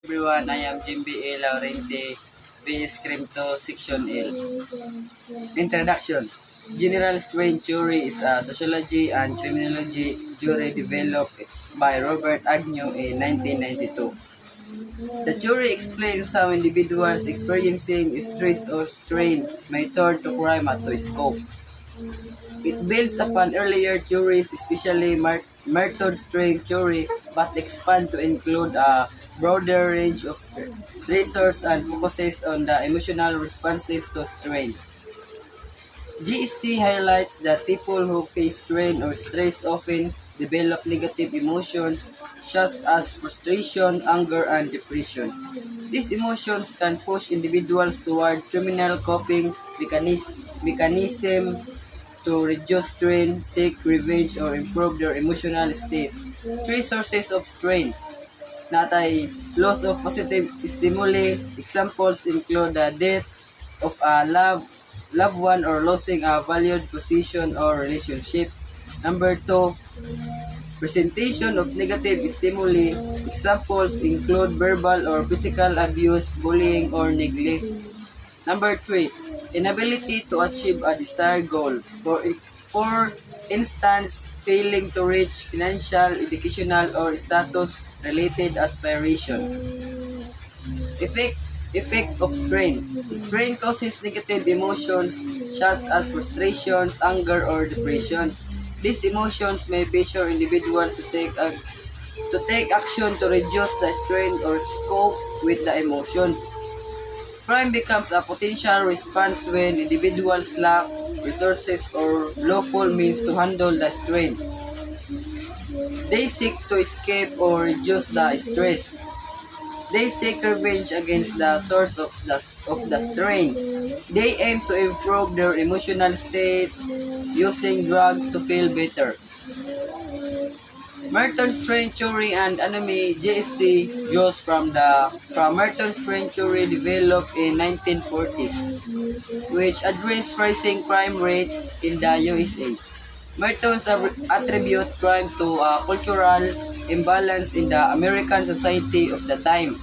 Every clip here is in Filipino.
Everyone, I am Jimby A. Laurente, BS Crimto, Section L. Introduction. General strain theory is a sociology and criminology theory developed by Robert Agnew in 1992. The theory explains how individuals experiencing stress or strain may turn to crime at to scope. It builds upon earlier theories, especially Merton strain theory, but expands to include a broader range of stressors and focuses on the emotional responses to strain. GST highlights that people who face strain or stress often develop negative emotions such as frustration, anger, and depression. These emotions can push individuals toward criminal coping mechanism to reduce strain, seek revenge, or improve their emotional state. Three sources of strain. Natay loss of positive stimuli. Examples include the death of a loved one or losing a valued position or relationship. Number 2, presentation of negative stimuli. Examples include verbal or physical abuse, bullying, or neglect. Number 3, inability to achieve a desired goal. For instance, failing to reach financial, educational, or status-related aspiration. Effect of strain. Strain causes negative emotions such as frustrations, anger, or depressions. These emotions may pressure individuals to take action to reduce the strain or cope with the emotions. Crime becomes a potential response when individuals lack resources or lawful means to handle the strain. They seek to escape or reduce the stress. They seek revenge against the source of the strain. They aim to improve their emotional state using drugs to feel better. Merton strain theory and anomie GST draws from Merton strain theory developed in 1940s, which addressed rising crime rates in the USA. Mertons attribute crime to a cultural imbalance in the American society of the time.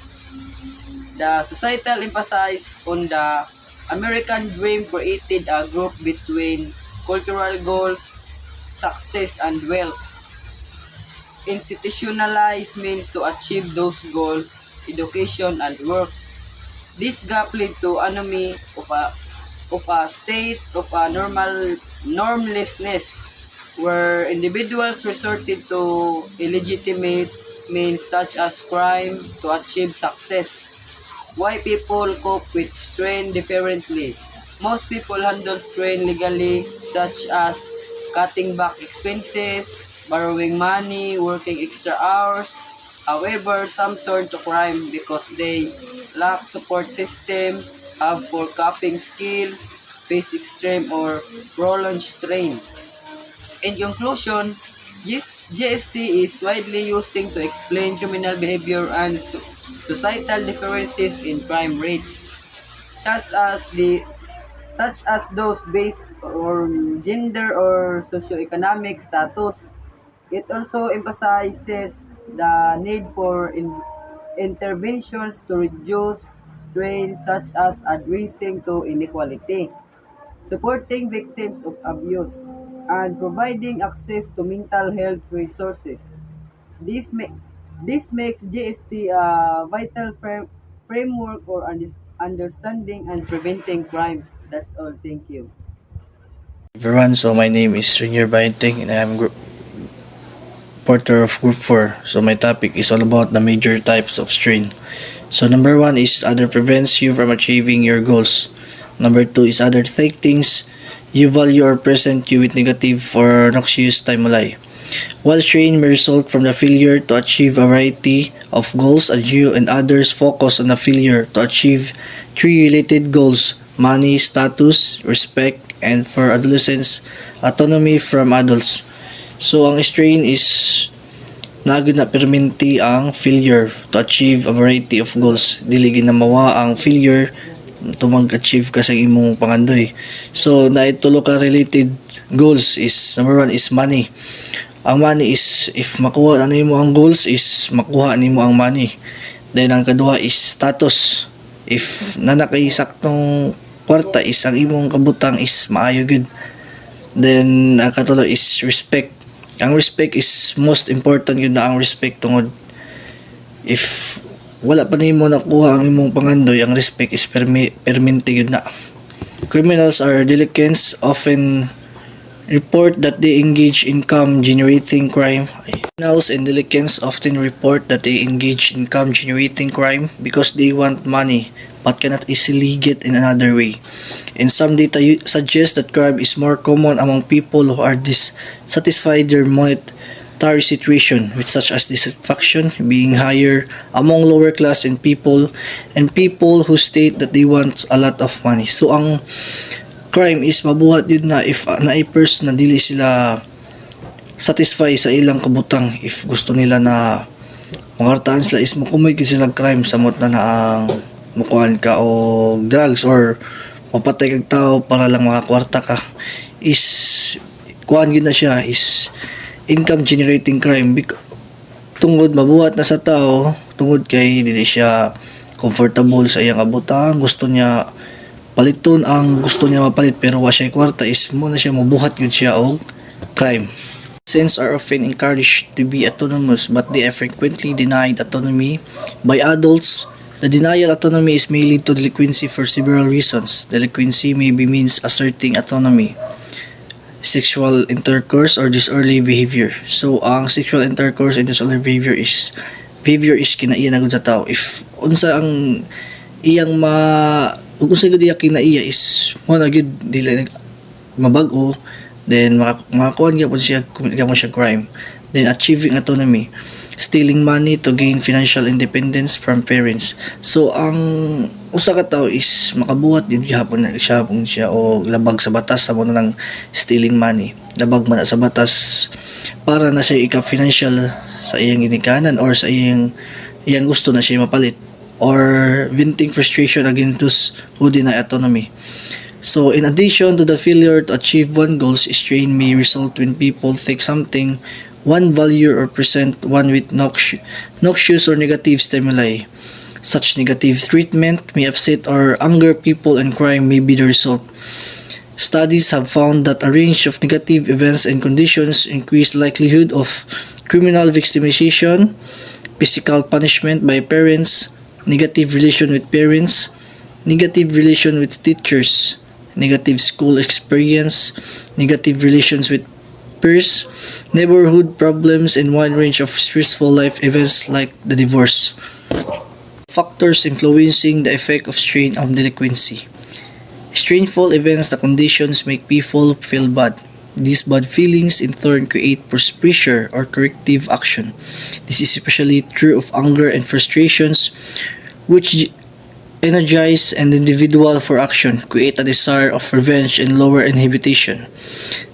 The societal emphasis on the American dream created a group between cultural goals, success, and wealth. Institutionalized means to achieve those goals, education, and work. This gap led to anomie of a state of a normlessness, where individuals resorted to illegitimate means such as crime to achieve success. Why people cope with strain differently? Most people handle strain legally, such as cutting back expenses, borrowing money, working extra hours. However, some turn to crime because they lack support system, have poor coping skills, face extreme or prolonged strain. In conclusion, GST is widely used to explain criminal behavior and societal differences in crime rates, such as those based on gender or socioeconomic status. It also emphasizes the need for interventions to reduce strain, such as addressing to inequality, supporting victims of abuse, and providing access to mental health resources. This, ma- this makes GST a vital framework for understanding and preventing crime. That's all. Thank you. Everyone, so my name is Rainier Bainting and I am group porter of Group 4. So my topic is all about the major types of strain. So number 1 is other prevents you from achieving your goals. Number 2 is other take things you value or present you with negative or noxious stimuli. While strain may result from the failure to achieve a variety of goals, as you and others focus on the failure to achieve three related goals: money, status, respect, and for adolescents, autonomy from adults. So ang strain is nagud na perminti ang failure to achieve a variety of goals. Dili ginamawa ang failure to mag-achieve ka sa imong pangandoy. So naitulo ka related goals is number 1 is money. Ang money is if makuha na nimo ang goals is makuha nimo ang money. Then ang kaduha is status. If nanakay saktong kwarta is ang imong kabutang is maayo gud. Then ang katulo is respect. Ang respect is most important yun na ang respect tungod if wala pa nimo nakuha ang imong pangandoy, ang respect is permente yun na. Criminals or delinquents often report that they engage in income-generating crime. Criminals and delinquents often report that they engage in income-generating crime because they want money but cannot easily get in another way. And some data suggest that crime is more common among people who are dissatisfied their monetary situation, with such as dissatisfaction being higher among lower class and people who state that they want a lot of money. So ang crime is mabuhat din na if na a person na dili sila satisfy sa ilang kabutang, if gusto nila na mangartaan sila is makumay sila crime samot na ang mukuhan ka o drugs or mapatay kag tao para lang makakwarta ka, is kuhan gid na siya is income generating crime tungod mabuhat na sa tao, tungod kay dili siya comfortable sa iyang kabutang, gusto niya paliton ang gusto niya mapalit pero wa siya kwarta, is mo na siya mabuhat yun siya og crime. Citizens are often encouraged to be autonomous but they are frequently denied autonomy by adults. The denial autonomy is may lead to delinquency for several reasons. Delinquency may be means asserting autonomy, sexual intercourse or disorderly behavior. So ang sexual intercourse and disorderly behavior is kinaiya na gud sa tao. If unsa ang iyang kung sa gud iya kinaiya is mo na gud dili mabag-o, then makakuan gyapon siya crime. Then achieving autonomy, stealing money to gain financial independence from parents. So ang usa ka tawo is makabuhat din gyapon siya o labag sa batas sa mo nang stealing money. Labag man sa batas para na siya ika-financial sa iyang ginikanan or sa iyang gusto na siya mapalit, or venting frustration against those who deny autonomy. So in addition to the failure to achieve one goal, strain may result when people think something one value or present one with noxious or negative stimuli. Such negative treatment may upset or anger people, and crime may be the result. Studies have found that a range of negative events and conditions increase likelihood of criminal victimization, physical punishment by parents, negative relation with parents, negative relation with teachers, negative school experience, negative relations with peers, neighborhood problems, and wide range of stressful life events like the divorce. Factors influencing the effect of strain of delinquency. Strainful events the conditions make people feel bad. These bad feelings in turn create pressure or corrective action. This is especially true of anger and frustrations, which energize an individual for action, create a desire of revenge, and lower inhibition.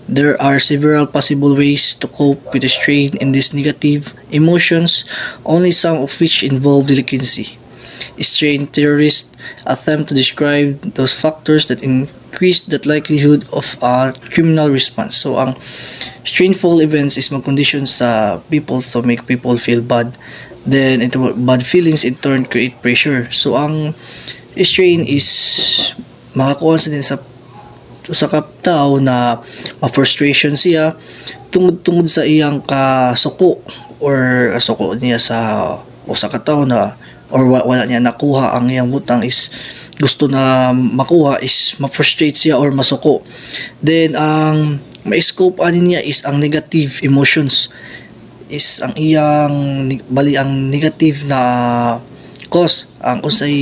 There are several possible ways to cope with the strain in these negative emotions, only some of which involve delinquency. Strain theorists attempt to describe those factors that increase the likelihood of a criminal response. So, ang strainful events is mga conditions sa people to make people feel bad. Then, bad feelings in turn create pressure. So, ang strain is makakuha sa din sa kaptao na ma-frustration siya tungod sa iyang kasuko or suko niya sa usa ka tawo na or wala niya nakuha ang iyang butang, is gusto na makuha, is ma-frustrate siya or masuko. Then ang ma-scope ani niya is ang negative emotions, is ang iyang bali ang negative na cause, ang usay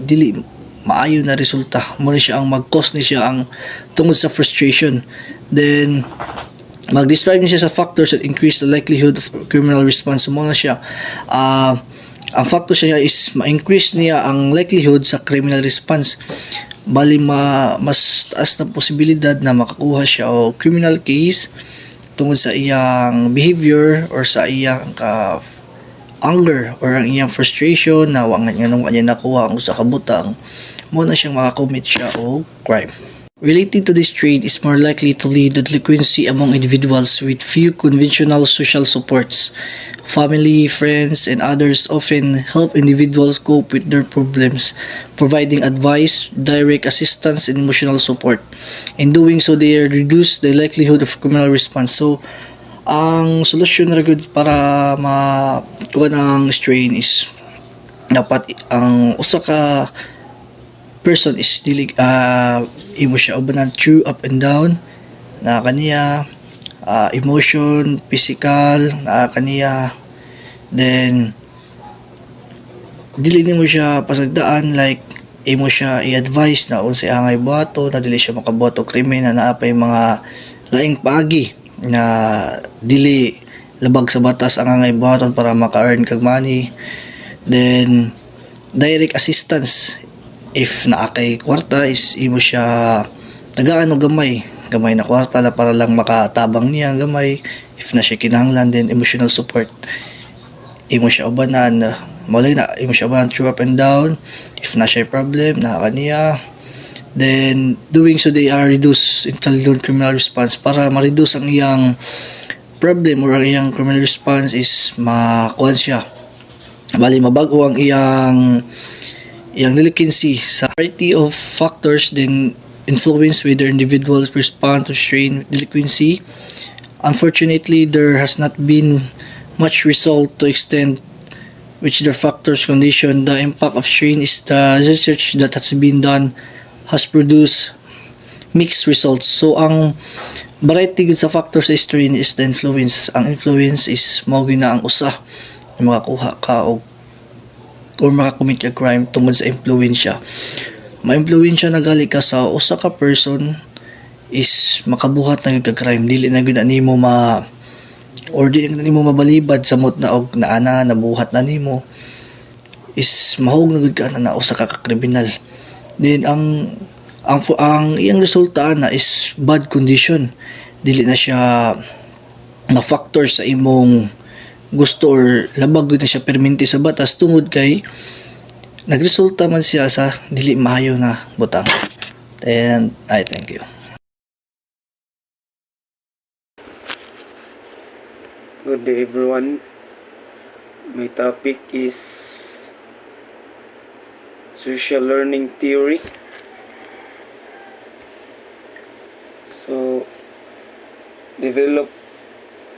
dili maayo na resulta mo siya ang mag-cause ni siya ang tungod sa frustration. Then mag-describe niya siya sa factors that increase the likelihood of criminal response. Mo na siya ang factor siya is ma-increase niya ang likelihood sa criminal response, bali mas taas na posibilidad na makakuha siya o criminal case tungod sa iyang behavior or sa iyang anger or ang iyang frustration na wala niya nakuha ang usa ka butang, mo na siyang makakommit siya o crime. Relating to this trait is more likely to lead to delinquency among individuals with few conventional social supports. Family, friends, and others often help individuals cope with their problems, providing advice, direct assistance, and emotional support. In doing so, they reduce the likelihood of criminal response. So, ang solusyon na good para makuha ng strain is dapat ang usa ka person is dili imo siya ubanan through up and down na kaniya emotion, physical na kaniya, then dili nimo siya pasagdaan like imo siya i-advise na unsay angay buhato na dili siya makabuhat og krimen na naapay mga laing paagi na dili labag sa batas ang angay buhaton para maka-earn kag money. Then direct assistance, if naa kay kwarta is imo siya tagaan og gamay na kwarta la para lang makatabang niya ang gamay. If na siya kinahanglan, then emotional support, imo siya ubanan malay na imo siya ubanan through up and down. If na siya problem na kaniya, then doing so they are reduce intelligent criminal response para ma-reduce ang iyang problem or ang iyang criminal response is makuha siya bali mabago ang iyang delinquency sa variety of factors then influence whether individuals respond to strain delinquency. Unfortunately, there has not been much result to extend which the factors condition the impact of strain is the research that has been done has produced mixed results. So ang variety gud sa factors sa strain is the influence. Ang influence is mao gina ang usa makakuha ka og or makakommit ka crime tungod sa impluwensya. Ma-impluwensya na gali ka sa usa ka person is makabuhat na gyud ka crime, dili na gyud nimo or dili na nimo mabalibad sa mot na og naana nabuhat na nimo is mahog na gyud ka na usa ka kriminal. Then ang iyang resulta na is bad condition, dili na siya na factor sa imong gusto or labag na siya perminti sa batas tungod kay nagresulta man siya sa dili maayo na butang. And I thank you. Good day everyone. My topic is social learning theory. So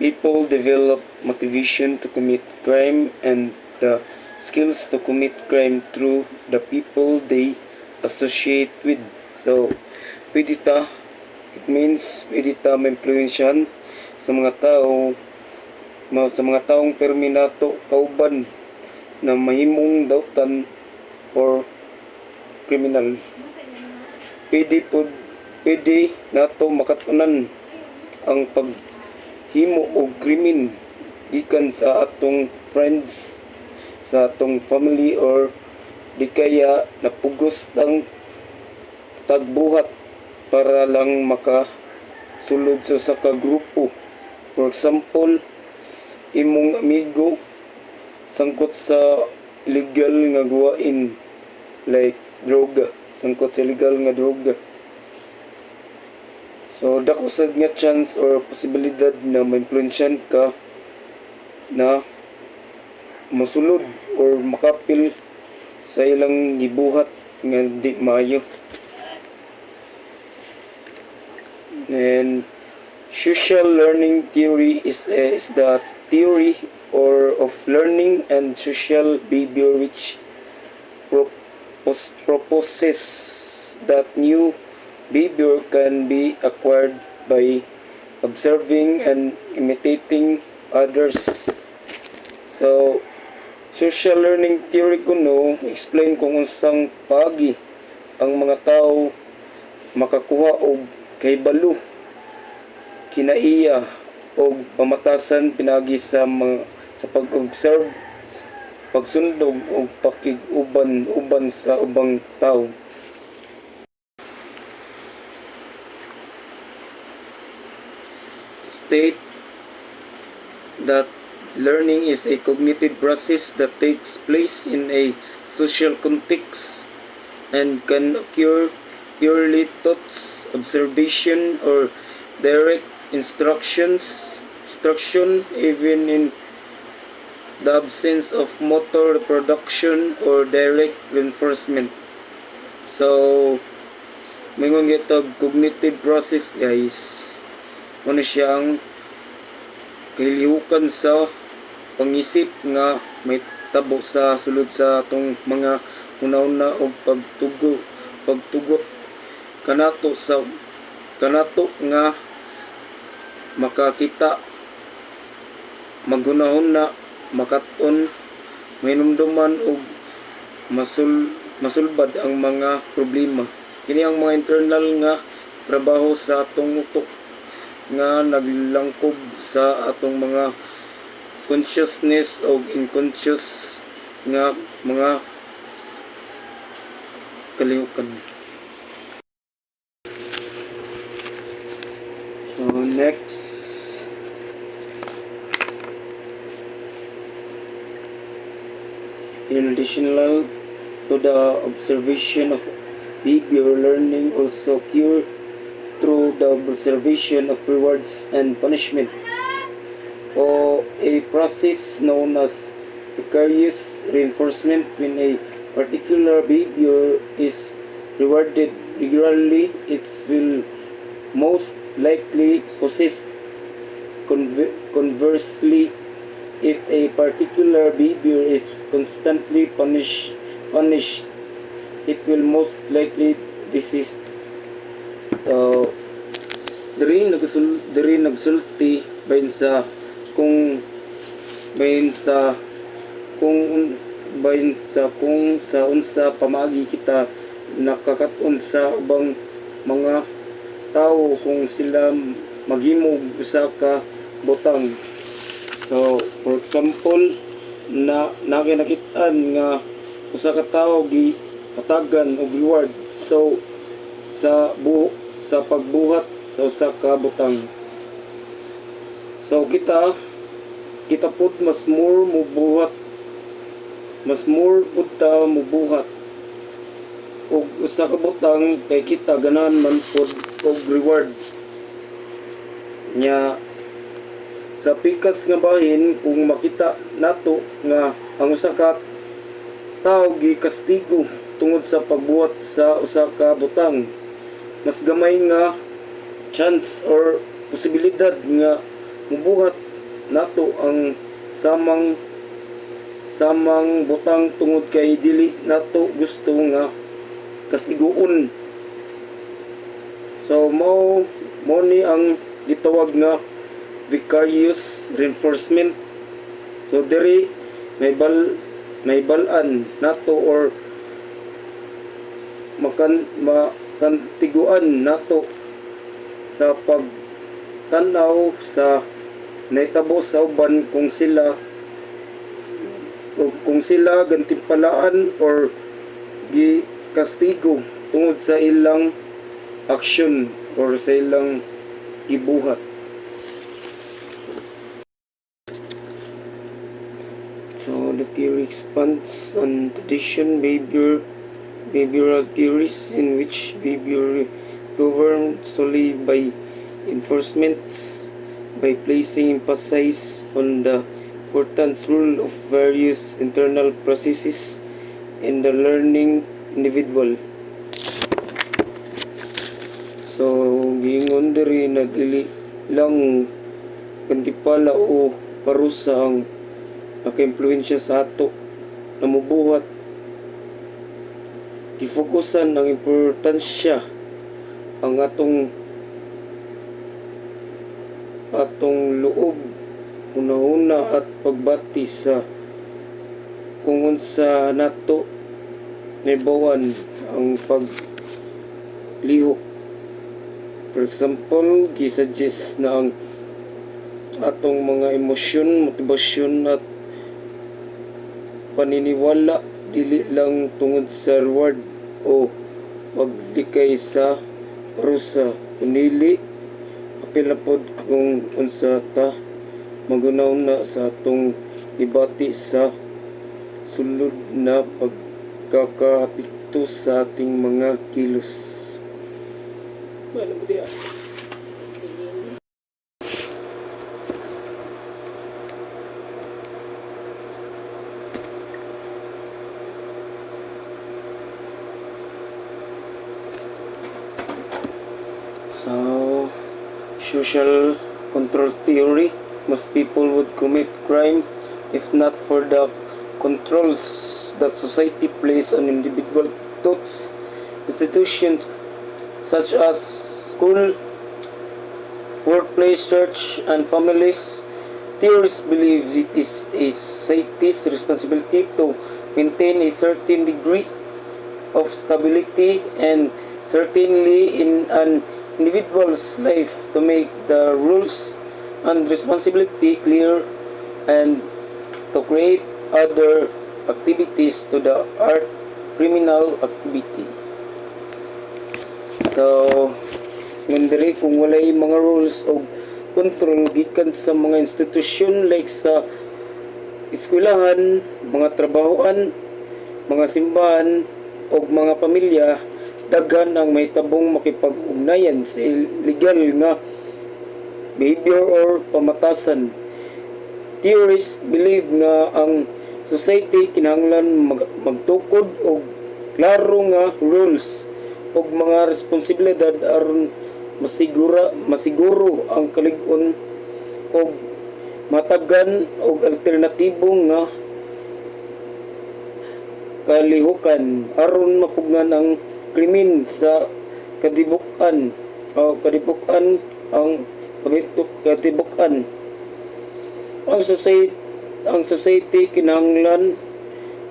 people develop motivation to commit crime and the skills to commit crime through the people they associate with. So, it means pwede ta ma-influensyahan sa mga taong perminato kauban na mahimong dautan or criminal. Pwede nato makatunan ang paghimo og krimen gikan sa atong friends, sa atong family, or di kaya napugos ang tagbuhat para lang makasulod sa usa ka grupo. For example, imong amigo sangkot sa illegal nga gawain like droga, sangkot sa illegal nga droga. So, dako sad nga chance or posibilidad na ma-influensyan ka na masulod or makapil sa ilang gibuhat nga di maayo. And social learning theory is the theory of learning and social behavior which proposes that new behavior can be acquired by observing and imitating others. So, social learning theory kuno explain kung unsang paagi ang mga tao makakuha og kahibalo, kinaiya og pamatasan pinagi sa pag-observe, pagsundog og pakig-uban sa ubang tao. State that learning is a cognitive process that takes place in a social context and can occur purely thoughts observation or direct instruction even in the absence of motor reproduction or direct reinforcement. So mingon gito cognitive process guys, ano siyang kahilihukan sa pangisip nga may tabo sa sulod sa atong mga una-una og pagtugot kanato nga makakita, maghunahon na, makaton, mainumduman og masulbad ang mga problema. Kini ang mga internal nga trabaho sa atong utok nga naglangkob sa atong mga consciousness o unconscious nga mga kalihukan. So next, in additional to the observation of behavior, learning also occur through the observation of rewards and punishment, or a process known as vicarious reinforcement. When a particular behavior is rewarded regularly, it will most likely persist. Conversely, if a particular behavior is constantly punished, it will most likely desist. Diri nagsulti bayin sa kung sa unsa pamagi kita nakakaton sa ubang mga tao kung sila maghimog usa ka butang. So for example, nakinakitaan nga usa ka tawo gi hatagan og reward so sa pagbuhat sa usa ka butang. So kita pud mas more pud ta mubuhat og usa ka butang kay kita ganahan man pud og reward nya. Sa pikas nga bahin, kung makita nato nga ang usa ka tawo gi kastigo tungod sa pagbuhat sa usa ka butang, mas gamay nga chance or posibilidad nga mubuhat nato ang samang butang tungod kay dili nato gusto nga kastigoon. So mo ni ang gitawag nga vicarious reinforcement. So diri may balan nato or makantiguan nato sa pagtanaw sa naitabo sa uban kung sila gantimpalaan or kastigo tungod sa ilang action or sa ilang gibuhat. So the theory expands on tradition behavioral theories in which behavior governed solely by enforcements, by placing emphasis on the importance role of various internal processes in the learning individual. So giingon diri na dili lang kantipala o parusa ang naka-impluensya sa ato na mubuhat, gifokusan ang importansya ang atong loob una-una at pagbati sa kung unsa nato naibawan ang paglihok. For example, gisuggest na ang atong mga emosyon, motibasyon at paniniwala dili lang tungod sa reward o paglikay sa parusa, kunili apil na pod kung unsa ta magunaw na sa atong debate sa sulod na pagkakaapekto sa ating mga kilos. Bueno, dia. So, social control theory, most people would commit crime if not for the controls that society places on individual thoughts. Institutions such as school, workplace, church, and families. Theorists believe it is a society's responsibility to maintain a certain degree of stability and certainly in an individual's life to make the rules and responsibility clear and to create other activities to the art criminal activity. So, ngandiri kung walay mga rules o control gikan sa mga institusyon like sa eskwelahan, mga trabahoan, mga simbahan o mga pamilya, daghan ang may tabong makipag-ugnayan sa legal nga behavior or pamatasan. Theorists believe nga ang society kinahanglan magtukod og klaro nga rules og mga responsibilidad aron masiguro ang kalig-on og matagan og alternatibo nga kalihukan aron mapugnan ang krimen sa kadibukan ang society kinahanglan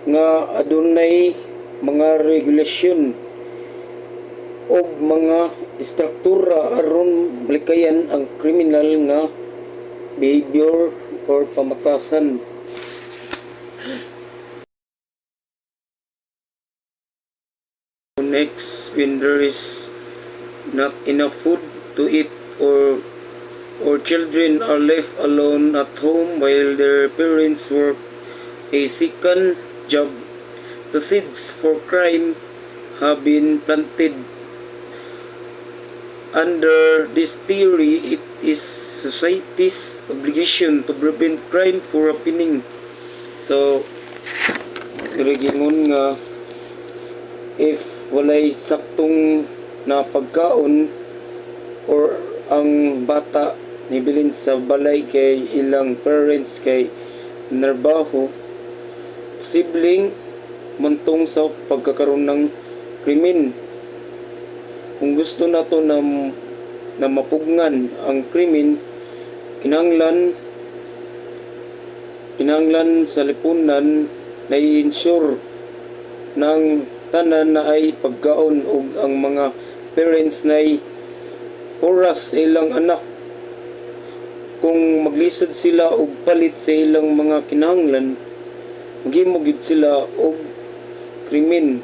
nga adunay mga regulasyon o mga struktura aron malikayan ang kriminal nga behavior or pamatasan. Next, when there is not enough food to eat or children are left alone at home while their parents work a second job, the seeds for crime have been planted. Under this theory, it is society's obligation to prevent crime from happening. So, gingon nga if walay saktong na pagkaon or ang bata nibilin sa balay kay ilang parents kay narbaho, posibleng muntong sa pagkakaroon ng krimen. Kung gusto nato na mapugnan ang krimen, kinahanglan sa lipunan na i-ensure ng tanan na ay pagkaon ug ang mga parents na ay oras sa ilang anak. Kung maglisod sila og palit sa ilang mga kinahanglan, maghimo gid sila og krimen.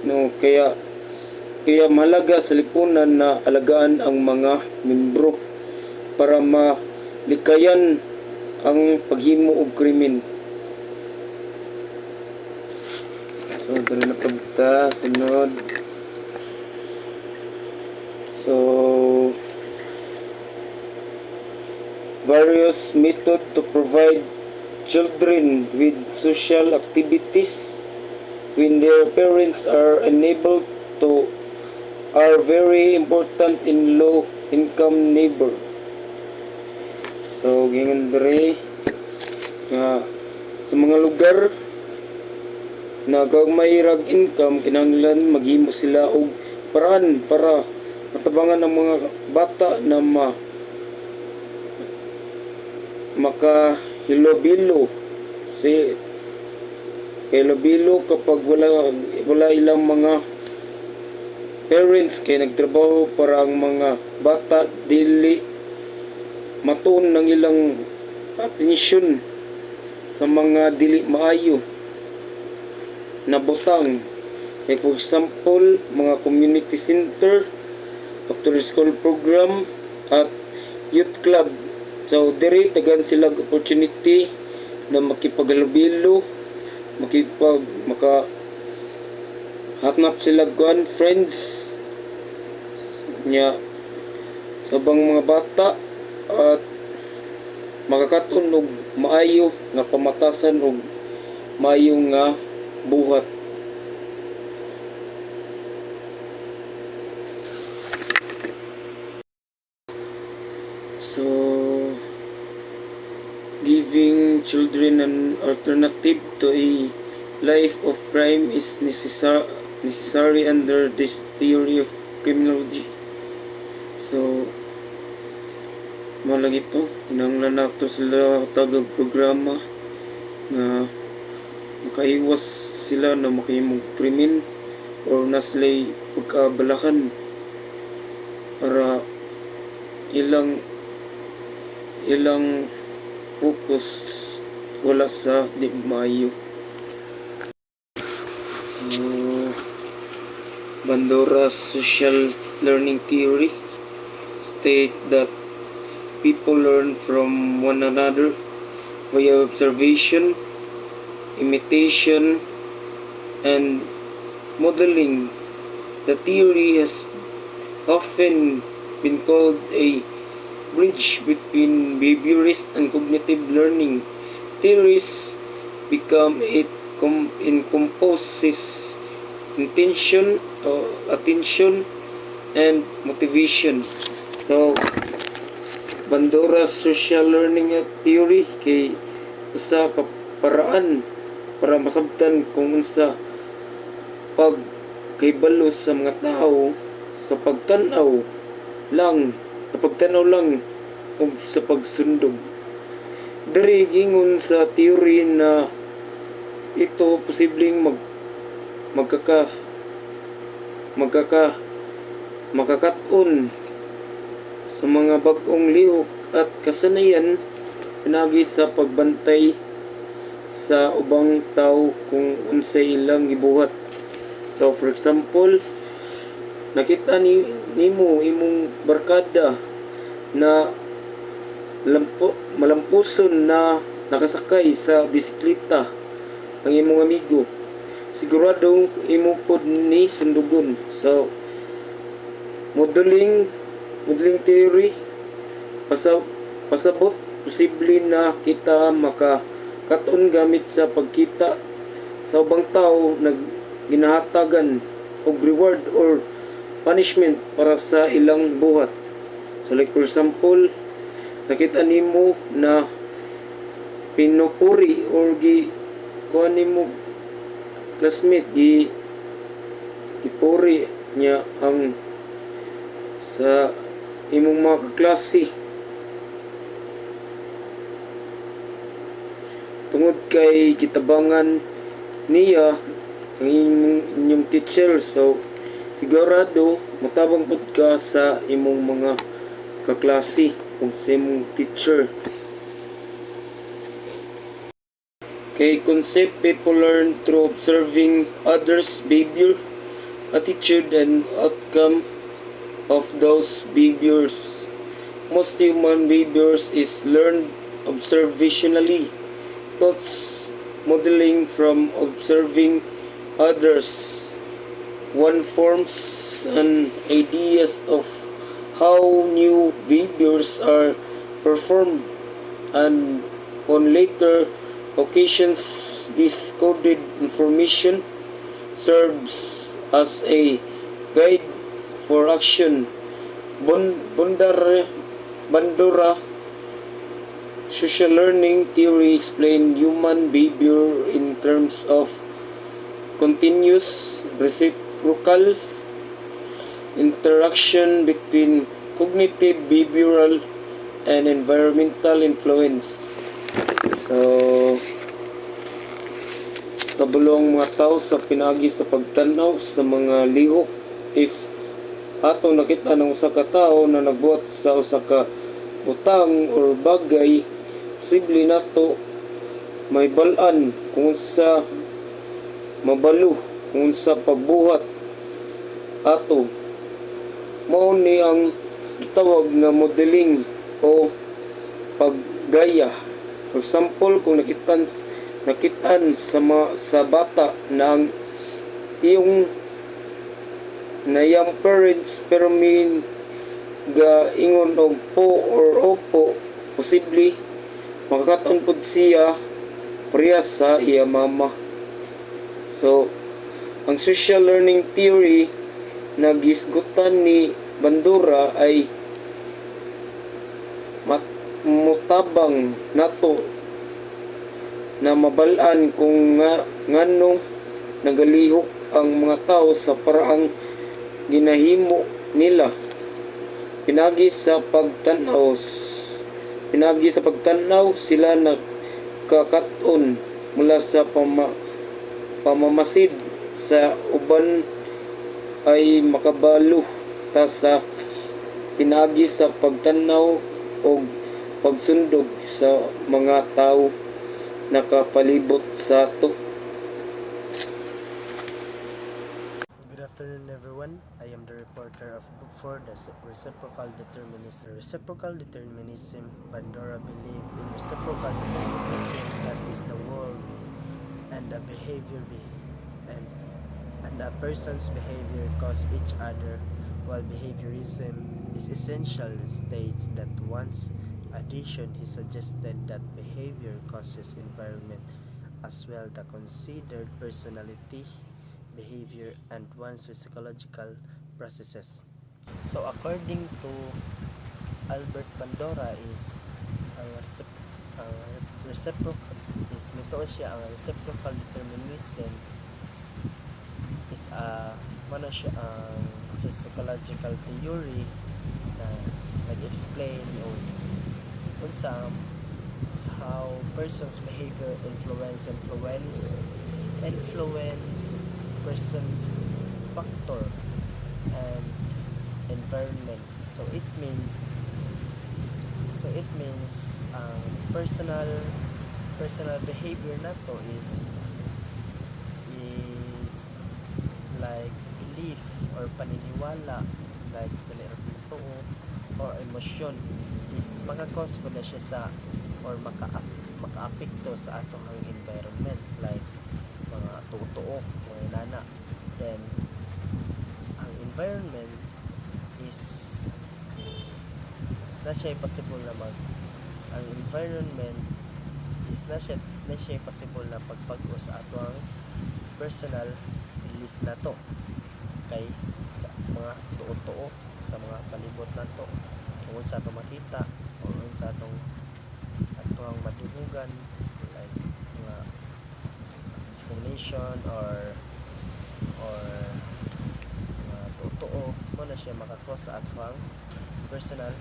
No, kaya mahalaga sa lipunan na alagaan ang mga membro para malikayan ang paghimo og krimen. So, dali na pagta, sunod. So, various method to provide children with social activities when their parents are unable to are very important in low-income neighbor. So, gingon dere nga sa mga lugar na gagmay rag income, kinahanglan maghimo sila og paraan para matabangan ang mga bata na makahilobilo si hilobilo kapag wala ilang mga parents kay nagtrabaho para ang mga bata dili matuon ng ilang atensyon sa mga dili maayo na butang. Like for example, mga community center, after school program at youth club. So diri tagan sila opportunity na makipaghalubilo, hanap sila friends nya sabang mga bata at makakaton og maayo nga pamatasan og maayo nga buhat. So giving children an alternative to a life of crime is necessary under this theory of criminology. So malagi to, inanglan na to sila tagag programa na makaiwas sila na makahimong krimen or naslay pagkabalahan para ilang focus wala sa di maayo. So Bandora's social learning theory state that people learn from one another via observation, imitation, and modeling. The theory has often been called a bridge between behaviorist and cognitive learning. Theories become it encompasses intention or attention and motivation. So Bandora's social learning theory kay usa ka paraan para masabtan kung unsa pag kahibalo sa mga tao sa pagtanaw lang o sa pagsundog. Diri gingon sa theory na ito posibleng makakaton sa mga bag-ong lihok at kasanayan pinagi sa pagbantay sa ubang tao kung unsay ilang gibuhat. So for example, nakita nimo imong barkada na malampuson na nakasakay sa bisikleta ang imong amigo, sigurado imo pod ni sundugon. So modeling theory pasabot posible na kita makakaton gamit sa pagkita sa ubang tao na ginahatagan og reward or punishment para sa ilang buhat. So like for example, nakita nimo na pinupuri or kuha nimo classmate ipuri niya ang sa imong mga kaklase tungod kay kitabangan niya ang inyong teacher. So sigurado matabang pud ka sa imong mga kaklase kung sa imong teacher. Kay concept people learn through observing others' behavior, attitude, and outcome of those behaviors. Most human behaviors is learned observationally. Thoughts modeling from observing others. One forms an ideas of how new behaviors are performed, and on later occasions this coded information serves as a guide for action. Bandura social learning theory explains human behavior in terms of continuous reciprocal interaction between cognitive, behavioral, and environmental influence. So kabulong mga tao sa pinagi sa pagtanaw sa mga lihok. If atong nakita ng usa ka tao na nagbuhat sa usa ka butang or bagay, posible nato may balan kung sa mabalo kung sa pagbuhat ato. Mao ni ang tawag nga modeling o paggaya. For example, kung nakitaan sa bata na ang iyong parents pero gaingon og po or opo, posible makakaton pud siya parehas sa iya mama. So ang social learning theory na gisgutan ni Bandura ay mutabang nato na mabalaan kung ngano nagalihok ang mga tao sa paraang ginahimo nila. Pinagi sa pagtanaw sila nakakaton mula sa pamamasid sa uban ay makabalo ta sa pinagi sa pagtanaw o pagsundog sa mga tao nakapalibot sa ato. Good afternoon, everyone. I am the reporter of Book 4, The Reciprocal Determinism. Reciprocal determinism. Bandura believed in reciprocal determinism, that is the world and the behavior and a person's behavior cause each other, while behaviorism is essential states that once addition he suggested that behavior causes environment as well the considered personality, behavior, and one's physiological processes. So according to Albert Bandura is ang reciprocal is mito siya ang reciprocal determinism is siya ang physiological theory na nag-explain o unsa how person's behavior influence person's factor and environment. So it means personal behavior nato is like belief or paniniwala, like tuo or emotion is maka-cause po na siya sa or maka-apekto sa atong ang environment, like mga tuo mga nana. Then ang environment is na siya possible na ang environment is na siya possible na pagpag-o sa atong personal belief na to kay sa mga tuo sa mga palibot na to, kung sa atong makita o sa atong matubugan, like mga discrimination or mga tuo mo na siya makakos sa atong personal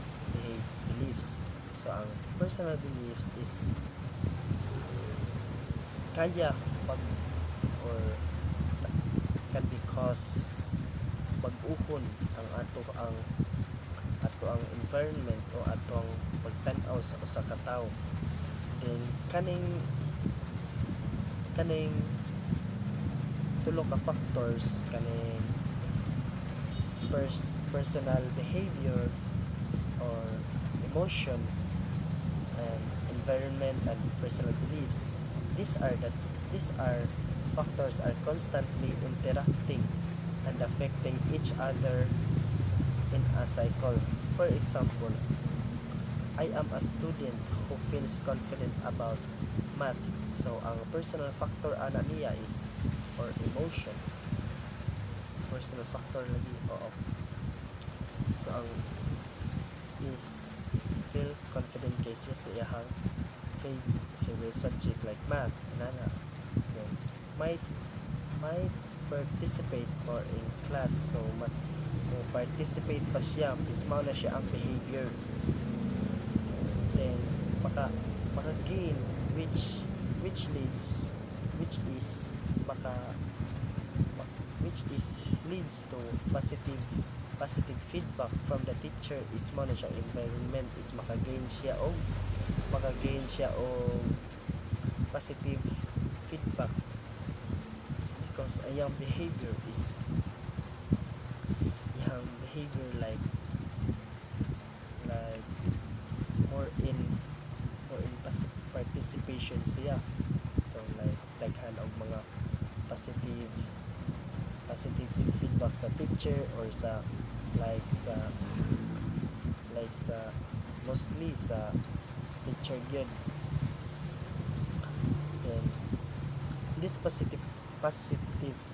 beliefs. So ang personal beliefs is kaya or can be cause pag-ukon ang ato ang environment o ato ang pagtan-aw sa usa ka tawo. Then kaning tulo ka factors kaning personal behavior or emotion and environment and personal beliefs, these are factors are constantly interacting and affecting each other in a cycle. For example, I am a student who feels confident about math. So ang personal factor ana niya is or emotion. Personal factor lagi oo. So ang is feel confident kay siya sa iyang favorite subject like math nana. Then might participate more in class, so mas participate pa siya, is mao na siya ang behavior. Then maka-gain which leads to positive feedback from the teacher, is mao na siya environment, is maka-gain siya og positive feedback because ayang behavior like more in participation siya. So like og mga positive feedback sa teacher or sa like sa mostly sa teacher gyud. Then this positive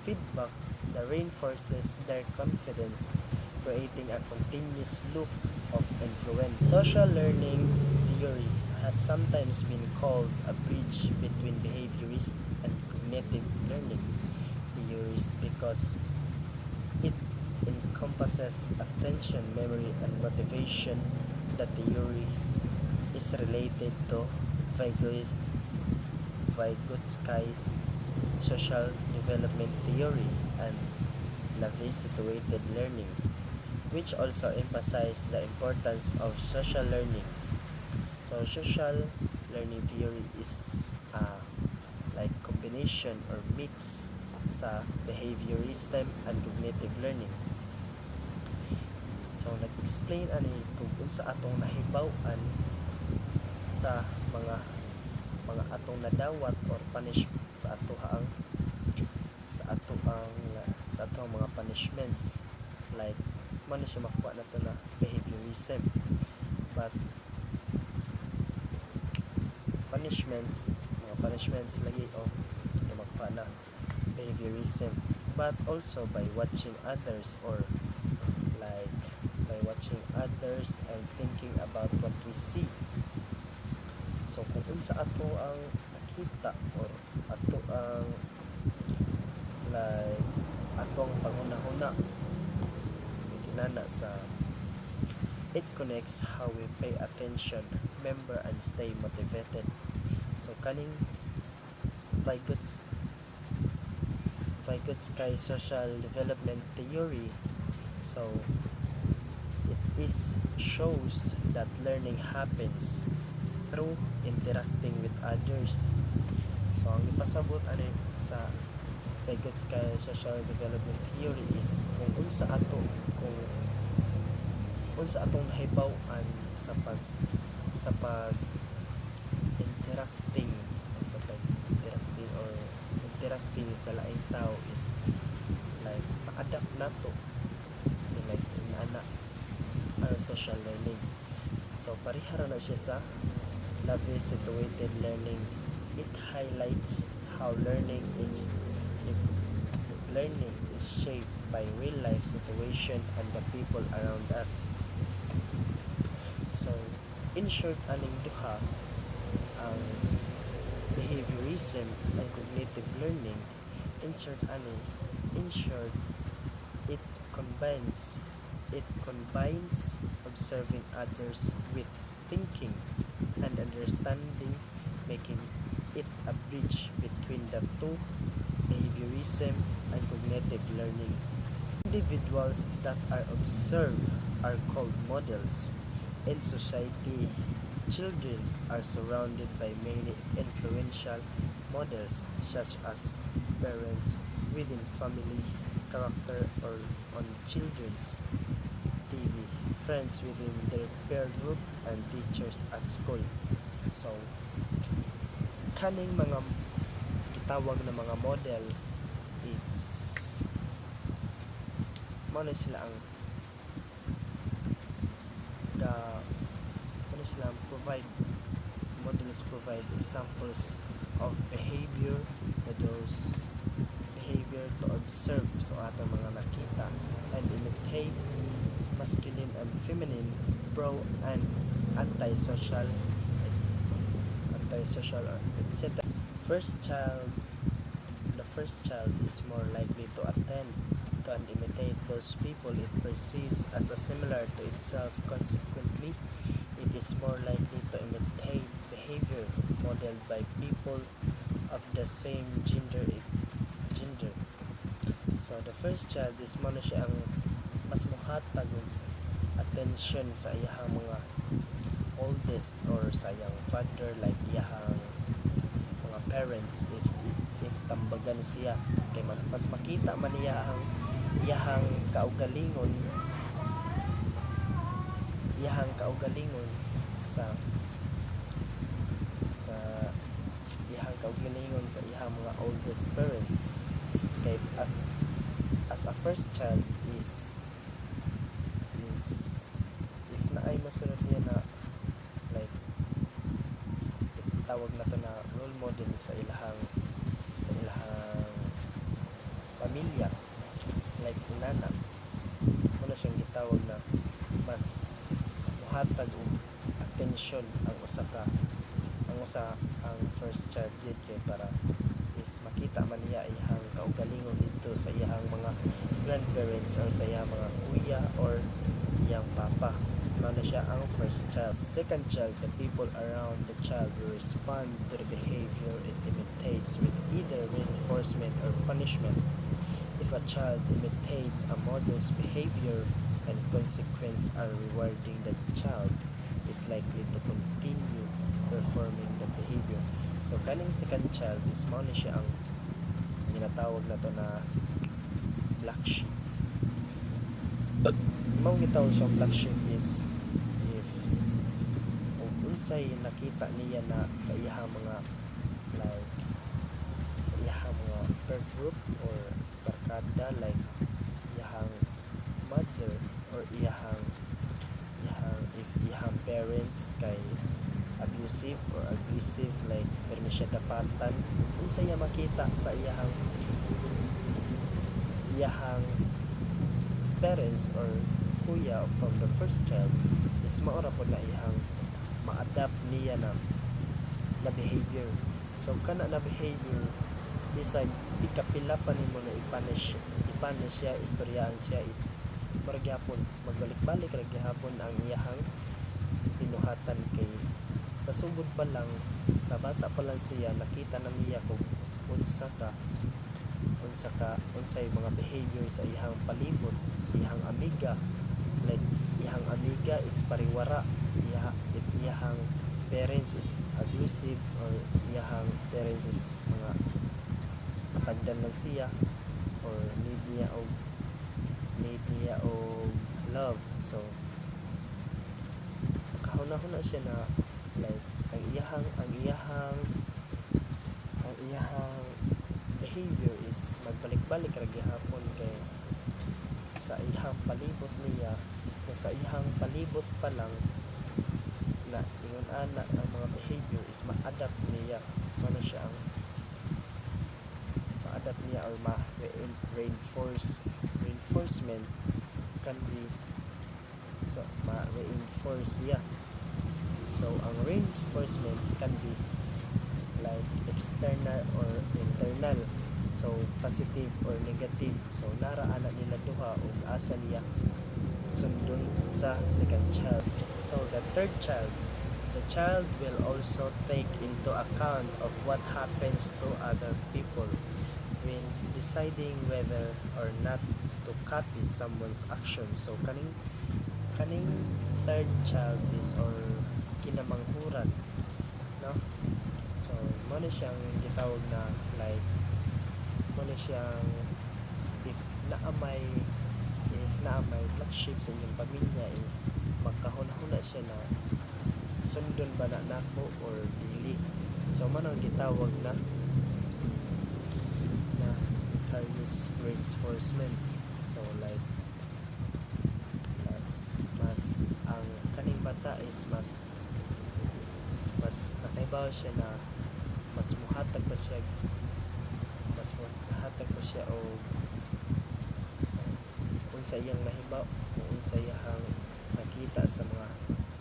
feedback that reinforces their confidence, creating a continuous loop of influence. Social learning theory has sometimes been called a bridge between behaviorist and cognitive learning theories because it encompasses attention, memory, and motivation. The theory is related to Vygotsky's social development theory and Navier-situated learning, which also emphasize the importance of social learning. So social learning theory is like combination or mix sa behaviorism and cognitive learning. So nag-explain ani kung unsa atong nahibaw-an sa mga atong nadawat or punish sa atoang mga punishments, like man siya makuha na to na behaviorism. But mga punishments lagi ito makuha na behaviorism, but also by watching others, or like by watching others and thinking about what we see. So kung unsa ato ang nakita or ato ang like atong pangunahuna ginana sa, it connects how we pay attention, remember, and stay motivated. So kaning Vygotsky social development theory, so it shows that learning happens through interacting with others. So ang ipasabot ani sa Vygotsky social development theory is kung unsa atong nahibaw-an sa pag interacting or interacting sa laing tao is like ma-adapt nato, like inaana ang social learning. So parihara na siya sa Navier-situated learning. It highlights how learning is shaped by real life situation and the people around us. So in short, aning duha ang behaviorism and cognitive learning. In short, it combines observing others with thinking and understanding, making it a bridge between the two, behaviorism and cognitive learning. Individuals that are observed are called models. In society, children are surrounded by many influential models such as parents within family, character or on children's TV, friends within their peer group, and teachers at school. So, kaning mga gitawag na mga model is mao sila ang provide examples of behavior to observe so atong mga nakita and imitate masculine and feminine, pro and antisocial, etc. The first child is more likely to attend to and imitate those people it perceives as similar to itself. Consequently, it is more likely to imitate behavior modeled by people of the same gender. So the first child is mo na siya ang mas muhatag og attention sa iyang mga oldest or sa iyang father, like iyang mga parents, if tambagan siya kay mas makita man niya ang iyang kaugalingon sa iyang mga oldest parents. Kay as a first child is if naay masunod niya na like tawag na to na role model sa ilahang pamilya, like inana mo na siyang gitawag na mas muhatag og atensyon ang first child yun kay para is makita man niya iyang kaugalingon dito sa iyang mga grandparents or sa iyang mga kuya or iyang papa. Mao na siya ang first child. Second child, the people around the child will respond to the behavior it imitates with either reinforcement or punishment. If a child imitates a model's behavior and consequences are rewarding, the child is likely to continue performing the behavior. So kaning second child is mao na siya ang ginatawag na to na black sheep. Mao gitawag siyang black sheep is if unsay nakita niya na sa iyang mga like sa iyang mga peer group or barkada, like iyang mother or iyang if iyang parents kay abusive or aggressive, like permi siya dapatan, unsay iya makita sa iyang parents or kuya from the first child is maura po na iyang ma-adapt niya na behavior. So kana na behavior bisag ikapila pa nimo na ipanish siya, istoryaan siya is maragihapon magbalik-balik ra gihapon ang iyang pinuhatan kay sa sugod pa lang, sa bata pa lang siya nakita na niya kung unsay mga behavior sa iyang palibot, iyang amiga, like iyang amiga is pariwara, if iyang parents is abusive or iyang parents is mga masagdan lang siya or need niya og love. So kahuna-huna siya na like ang iyahang behavior is magbalik-balik ra gihapon kay sa iyang palibot niya, kung sa iyang palibot pa lang na ingon ana ang mga behavior is ma-adapt niya, ano siya ang ma-adapt niya or reinforcement can be so ma-reinforce siya. So ang reinforcement can be like external or internal, so positive or negative. So nara ana nila duha og asa niya sundon sa second child. So the third child, the child will also take into account of what happens to other people when deciding whether or not to copy someone's actions. So kaning third child is or kinamanghuran, no? So mo na siyang gitawag na like mo na siyang if naamay black sheep sa inyong pamilya is magkahuna-huna siya na sundon ba na nako or dili. So man ang gitawag na vicarious reinforcement. So like mas ang kaning bata is mas nakaibaw siya na mas muhatag pa siya o unsa iyang nahibaw o unsa iyang nakita sa mga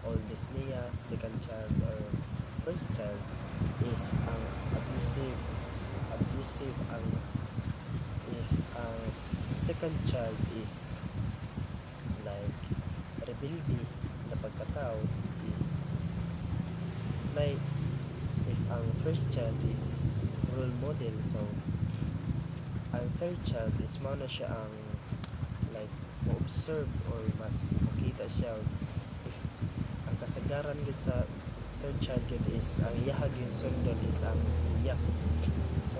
oldest niya, second child or first child is ang abusive ang if ang second child is like rebelde na pagkatao is like if ang first child is role model, so ang third child is mao na siya ang like mo-observe or mas makita siya if ang kasagaran gud sa third child gud is ang iyahag yung sundon is ang kuya. So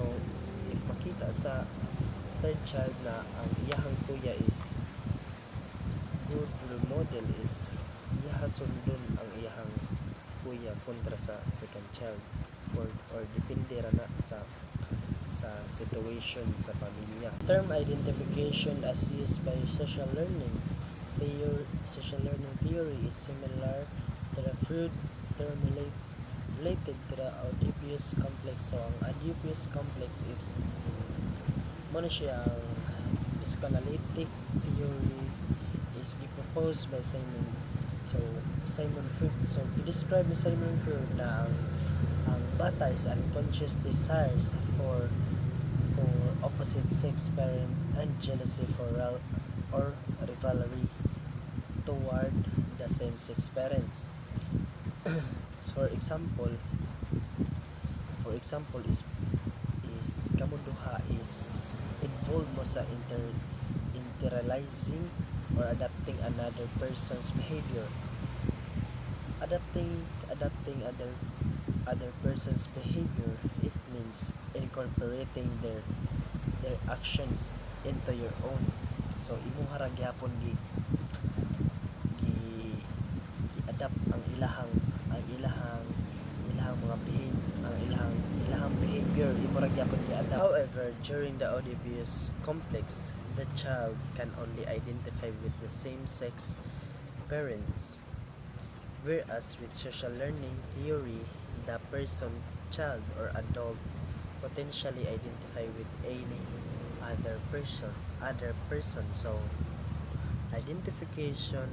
if makita sa third child na ang iyahang kuya is good role model is iyaha sundon ang iyahang kuya kontra sa second child or depende ra na sa situation sa pamilya. Term identification as used by social learning social learning theory is similar to the Freud term related to the Oedipus complex. So ang Oedipus complex is muna siya ang psychoanalytic theory is proposed by Simon Freud. So i-describe ni Simon Freud na ang bata is unconscious desires for opposite sex parent and jealousy or rivalry toward the same sex parents. So for example is kamo duha is involved mo sa internalizing or adapting another person's behavior. Adapting other person's behavior, it means incorporating their actions into your own. So imo harag gyapon adapt ang ilahang mga behavior imo ra gyapon gi-adapt. However, during the Oedipus complex, the child can only identify with the same sex parents, whereas with social learning theory, the person, child or adult potentially identify with any other person. So identification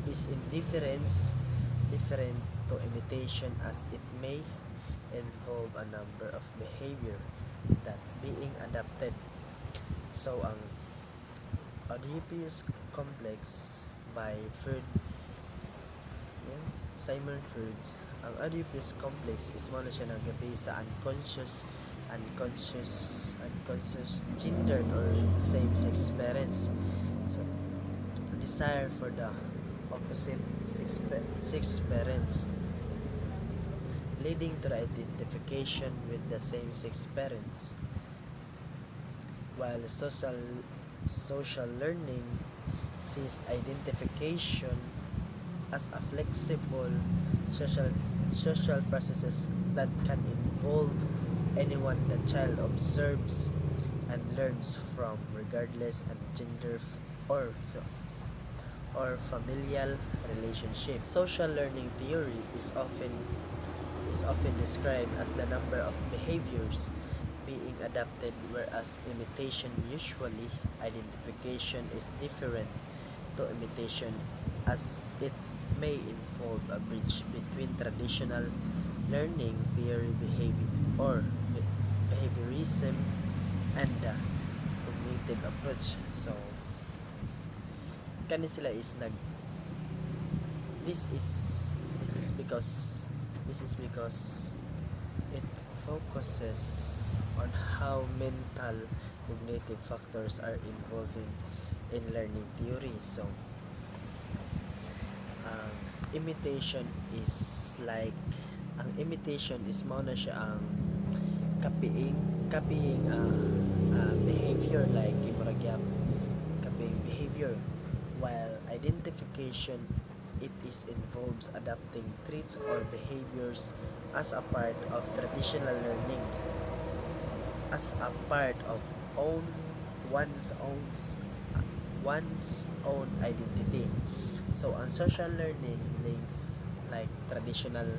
is different to imitation, as it may involve a number of behavior that being adapted. So ang Oedipus complex by Simon Freud, ang Oedipus complex is mo na siya nag-base sa unconscious gendered or same-sex parents. So desire for the opposite sex parents, leading to the identification with the same-sex parents, while social learning sees identification as a flexible social processes that can involve anyone the child observes and learns from, regardless of gender or familial relationship. Social learning theory is often described as the number of behaviors being adapted, whereas imitation usually identification is different to imitation, as it may involve a bridge between traditional learning theory behaviorism and the cognitive approach. So kani sila is this is because it focuses on how mental cognitive factors are involving in learning theory. So imitation is mao na siya ang copying behavior, like imuragyap copying behavior, while identification, it involves adapting traits or behaviors as a part of traditional learning, as a part of one's own identity. So ang social learning links like traditional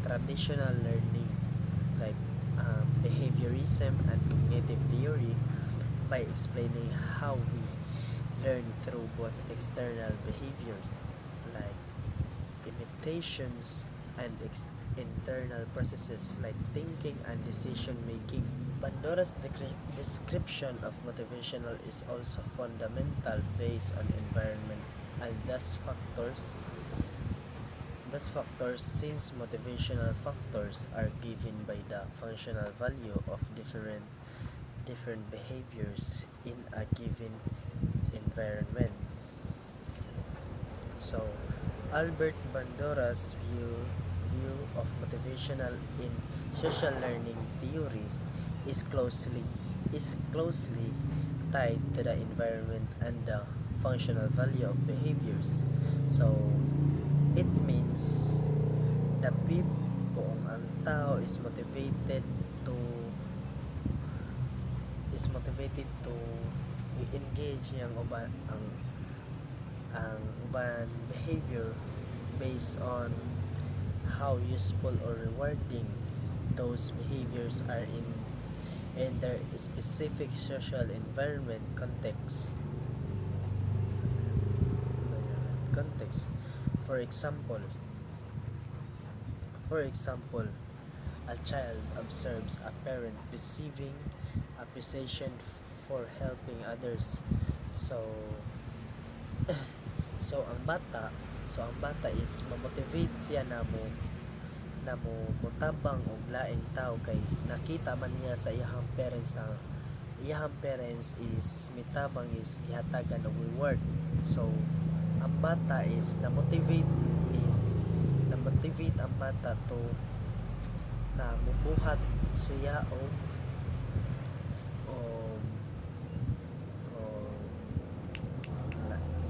learning, like behaviorism and cognitive theory, by explaining how we learn through both external behaviors like imitations and internal processes like thinking and decision making. Bandora's description of motivational is also fundamental, based on environment and thus factors, since motivational factors are given by the functional value of different behaviors in a given environment. So Albert Bandura's view of motivational in social learning theory is closely tied to the environment and the functional value of behaviors. So it means the kung ang tao is motivated to engage niyang uban ang uban behavior based on how useful or rewarding those behaviors are in their specific social environment context. For example, a child observes a parent receiving appreciation for helping others. So ang bata is mamotivate siya na motabang og laing tao kay nakita man niya sa iyahang parents is mitabang is gihatagan og reward. So ang bata is na-motivate ang bata to na mubuhat siya o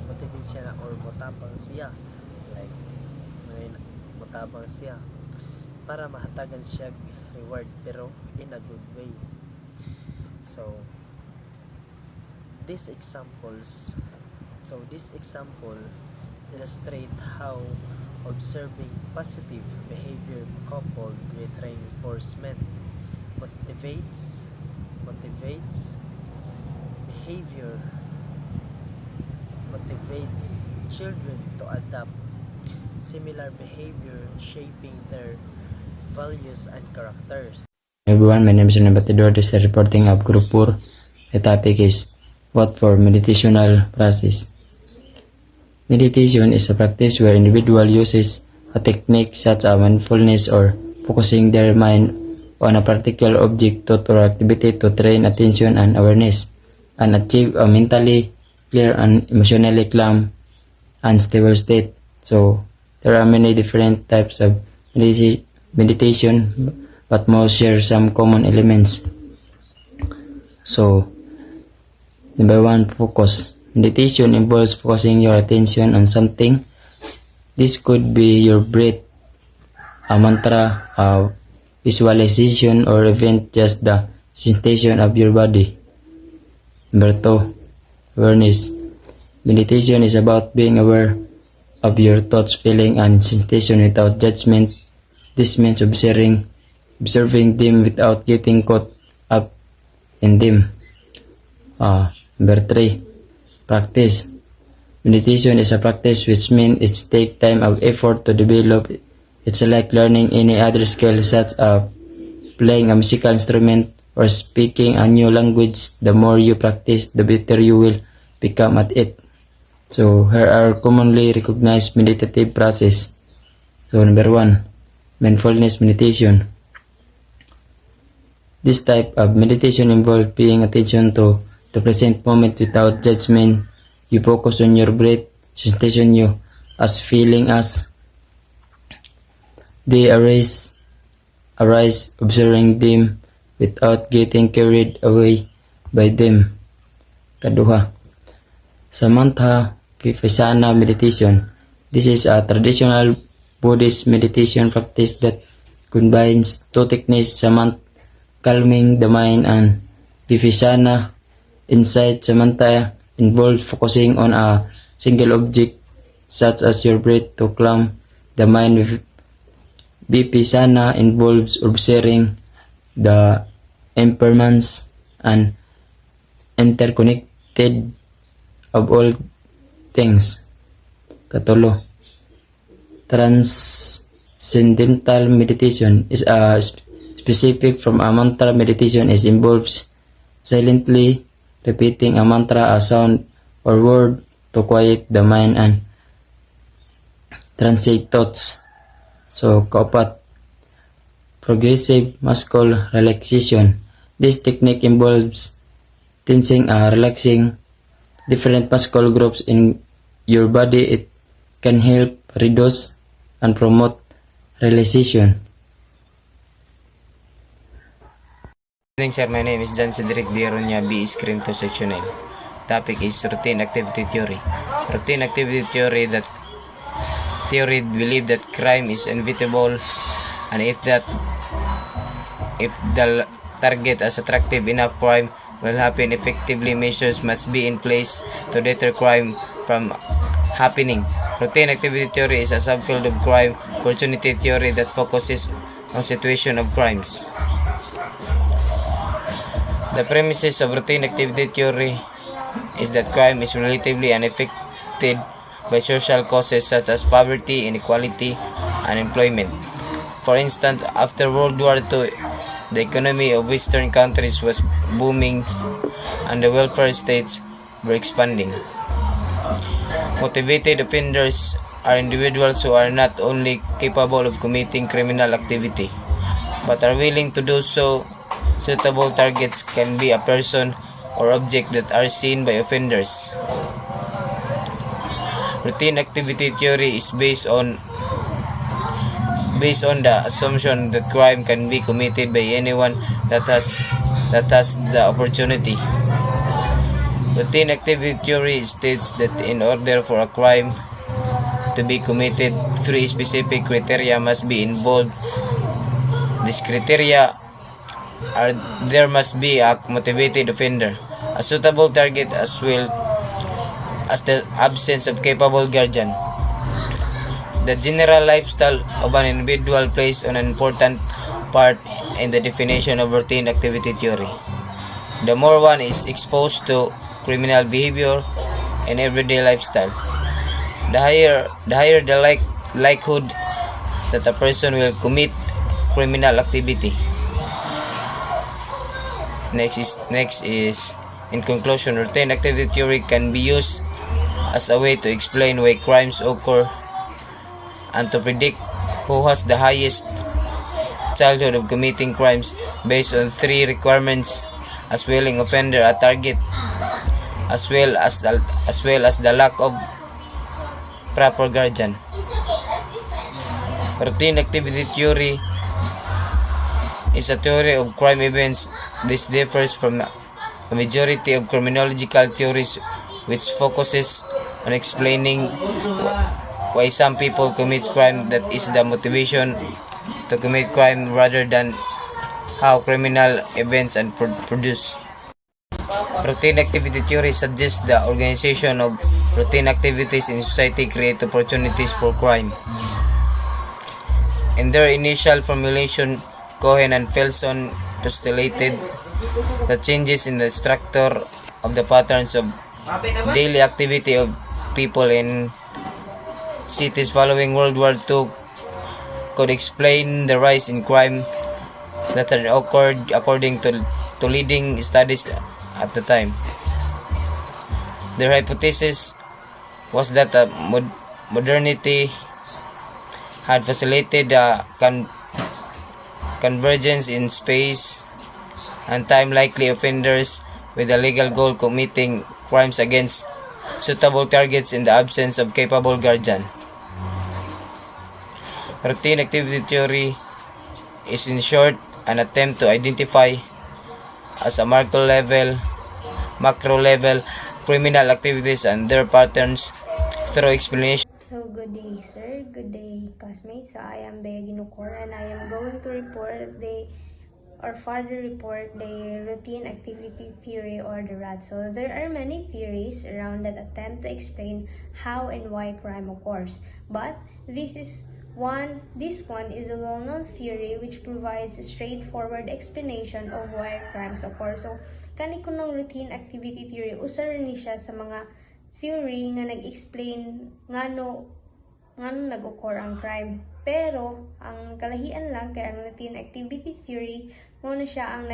motivate siya na or motabang siya, like motabang siya para mahatagan siya reward pero in a good way. So this example illustrate how observing positive behavior coupled with reinforcement motivates children to adopt similar behavior, shaping their values and characters. Everyone, my name is Renan Batidor. This is reporting of Group 4. The topic is what for meditational practice. Meditation is a practice where individual uses a technique such as mindfulness or focusing their mind on a particular object, thought, or activity to train attention and awareness and achieve a mentally clear and emotionally calm and stable state. So there are many different types of meditation, but most share some common elements. So, number 1, focus. Meditation involves focusing your attention on something. This could be your breath, a mantra, a visualization, or even just the sensation of your body. Number 2, awareness. Meditation is about being aware of your thoughts, feelings, and sensation without judgment. This means observing them without getting caught up in them. Number 3, practice. Meditation is a practice which means it takes time and effort to develop. It's like learning any other skill such as playing a musical instrument or speaking a new language. The more you practice, the better you will become at it. So here are commonly recognized meditative process. So number 1, mindfulness meditation. This type of meditation involves paying attention to the present moment without judgment. You focus on your breath, sensation you as feeling as they arise, observing them without getting carried away by them. Kaduha, Samatha Vipassana meditation. This is a traditional Buddhist meditation practice that combines two techniques, Samatha, calming the mind, and Vipassana. Inside Samatha involves focusing on a single object, such as your breath, to calm the mind. Vipassana involves observing the impermanence and interconnected of all things. Katulo, transcendental meditation is a specific from a mantra meditation. It involves silently repeating a mantra, a sound, or word to quiet the mind and translate thoughts. So, kaupat, progressive muscle relaxation. This technique involves tensing or relaxing different muscle groups in your body. It can help reduce and promote relaxation. Good evening, sir. My name is John Cedric Diaronia, B. Scream to Section 9. Topic is routine activity theory. Routine activity theory believe that crime is inevitable, and if the target is attractive enough, crime will happen effectively, measures must be in place to deter crime from happening. Routine activity theory is a subfield of crime opportunity theory that focuses on situation of crimes. The premises of routine activity theory is that crime is relatively unaffected by social causes such as poverty, inequality, and unemployment. For instance, after World War II, the economy of Western countries was booming and the welfare states were expanding. Motivated offenders are individuals who are not only capable of committing criminal activity, but are willing to do so. Suitable targets can be a person or object that are seen by offenders. Routine activity theory is based on the assumption that crime can be committed by anyone that has the opportunity. Routine activity theory states that in order for a crime to be committed, three specific criteria must be involved. These criteria are there must be a motivated offender, a suitable target, as well as the absence of capable guardian. The general lifestyle of an individual plays an important part in the definition of routine activity theory. The more one is exposed to criminal behavior in everyday lifestyle, the higher the likelihood that a person will commit criminal activity. Next is in conclusion, routine activity theory can be used as a way to explain why crimes occur and to predict who has the highest childhood of committing crimes based on three requirements: as willing offender, a target, as well as the lack of proper guardian. Routine activity theory is a theory of crime events. This differs from a majority of criminological theories which focuses on explaining why some people commit crime, that is the motivation to commit crime, rather than how criminal events are produced. Routine activity theory suggests the organization of routine activities in society create opportunities for crime. In their initial formulation, Cohen and Felson postulated the changes in the structure of the patterns of daily activity of people in cities following World War II could explain the rise in crime that had occurred according to leading studies at the time. Their hypothesis was that modernity had facilitated a convergence in space and time likely offenders with a legal goal committing crimes against suitable targets in the absence of capable guardian. Routine activity theory is in short an attempt to identify as a macro level criminal activities and their patterns through explanation. So good day sir, good day classmates. So I am Bea Ginukor and I am going to report the routine activity theory or the RAT. So there are many theories around that attempt to explain how and why crime occurs. But this one is a well-known theory which provides a straightforward explanation of why crimes occur. So kani kunong routine activity theory usa rin ni siya sa mga theory nga nag-explain ngano nag-occur ang crime. Pero ang kalahian lang kay ang routine activity theory mo na siya ang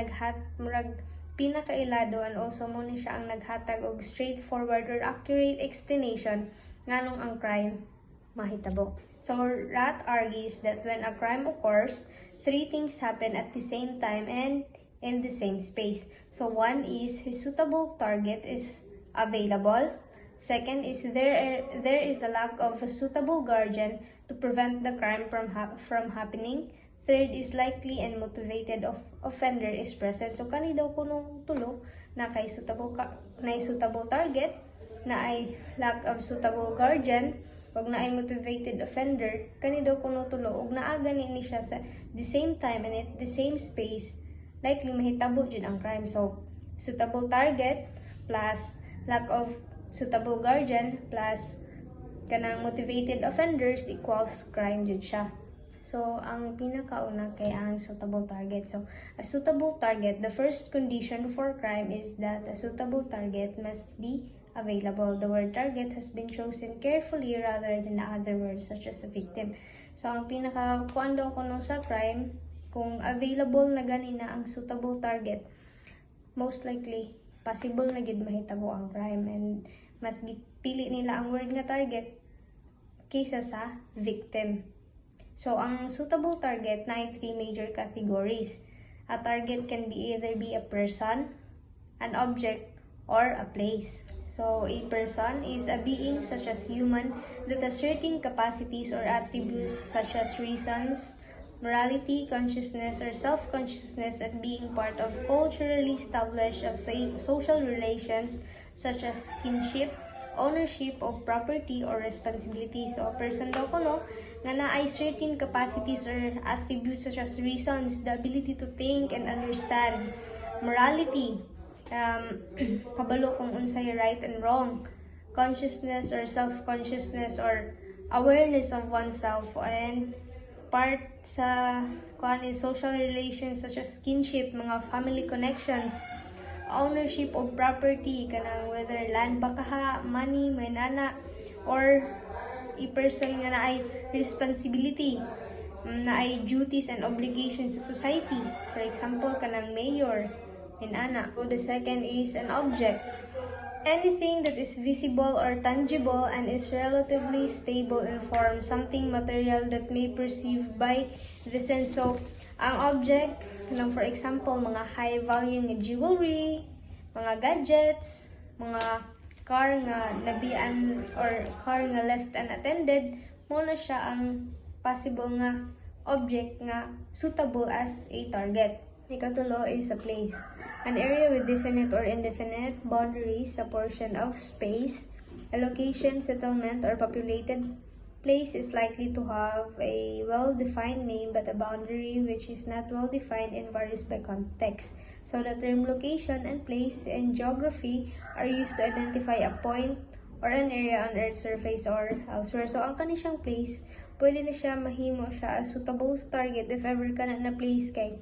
pinakailado and also mo na siya ang naghatag og straightforward or accurate explanation nganong ang crime mahitabo. So Rat argues that when a crime occurs, three things happen at the same time and in the same space. So one is his suitable target is available. Second is there is a lack of a suitable guardian to prevent the crime from happening. Third is likely and motivated offender is present. So kani daw kuno tulo na kay suitable target, na ay lack of suitable guardian, ug na ay motivated offender, kani daw kuno tulo ug naa gani ni siya sa the same time and at the same space, likely mahitabo jud ang crime. So suitable target plus lack of suitable guardian plus kanang motivated offenders equals crime jud siya. So, ang pinakauna kay ang suitable target. So, a suitable target, the first condition for crime is that a suitable target must be available. The word target has been chosen carefully rather than other words such as a victim. So, ang pinaka-kuan daw ko sa crime, kung available na ganina ang suitable target, most likely, possible na gid mahitabo ang crime and mas pili nila ang word nga target kaysa sa victim. So, ang suitable target na ay 3 major categories. A target can either be a person, an object, or a place. So, a person is a being such as human that has certain capacities or attributes such as reasons, morality, consciousness, or self-consciousness and being part of culturally established of social relations such as kinship, ownership of property or responsibilities. So, a person daw ko nga na ay certain capacities or attributes such as reasons, the ability to think and understand, morality, kabalo kung unsay right and wrong, consciousness or self-consciousness or awareness of oneself, and part sa social relations such as kinship, mga family connections, ownership of property, kanang whether land ba kaha, money, may nana, or a person nga na ay responsibility, na ay duties and obligations sa society. For example, kanang mayor, may nana. So the second is an object. Anything that is visible or tangible and is relatively stable in form, something material that may perceived by the sense. So, ang object, for example, mga high value nga jewelry, mga gadgets, mga car nga nabian or car nga left unattended, muna siya ang possible nga object nga suitable as a target. Ikatulo is a place. An area with definite or indefinite boundaries, a portion of space, a location, settlement, or populated place is likely to have a well-defined name but a boundary which is not well-defined and varies by context. So the term location and place and geography are used to identify a point or an area on Earth's surface or elsewhere. So ang kanisang place, pwede na siya mahimo siya as suitable target if ever ka na place kay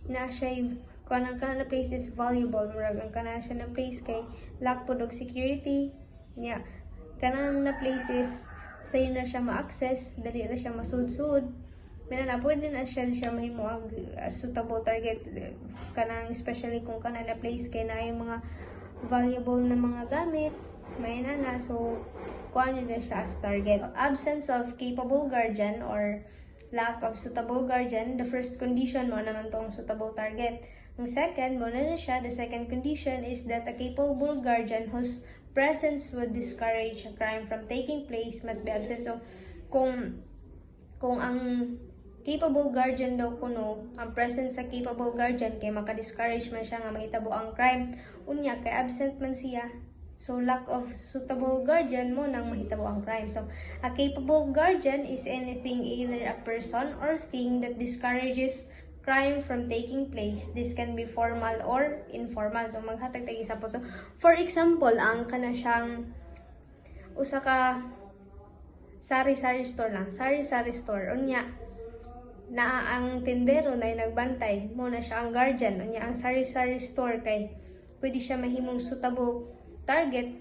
na siya kanang na place is valuable, murag ang kanang siya na place kay lack po og security niya, kanang na place is sayo na siya ma-access, dali na siya masud-sud, may na pwede na siya mahimo ang suitable target, kanang especially kung kanang na place kay na yung mga valuable na mga gamit, may na so kuha na siya as target. Absence of capable guardian or lack of suitable guardian, the first condition mo naman tong suitable target. Ang second, mo na siya, the second condition is that a capable guardian whose presence would discourage a crime from taking place must be absent. So, kung ang capable guardian daw kuno, ang presence sa capable guardian kay maka-discourage man siya nga mahitabo ang crime, unya kay absent man siya. So, lack of suitable guardian mo nang mahitabo ang crime. So, a capable guardian is anything, either a person or thing that discourages crime from taking place. This can be formal or informal. So, maghatag tayo isa po. So, for example, ang kana siyang usa ka sari-sari store lang. Sari-sari store. Unya, na ang tindero na nagbantay, mo na siya ang guardian. Unya, ang sari-sari store kay pwede siya mahimong suitable target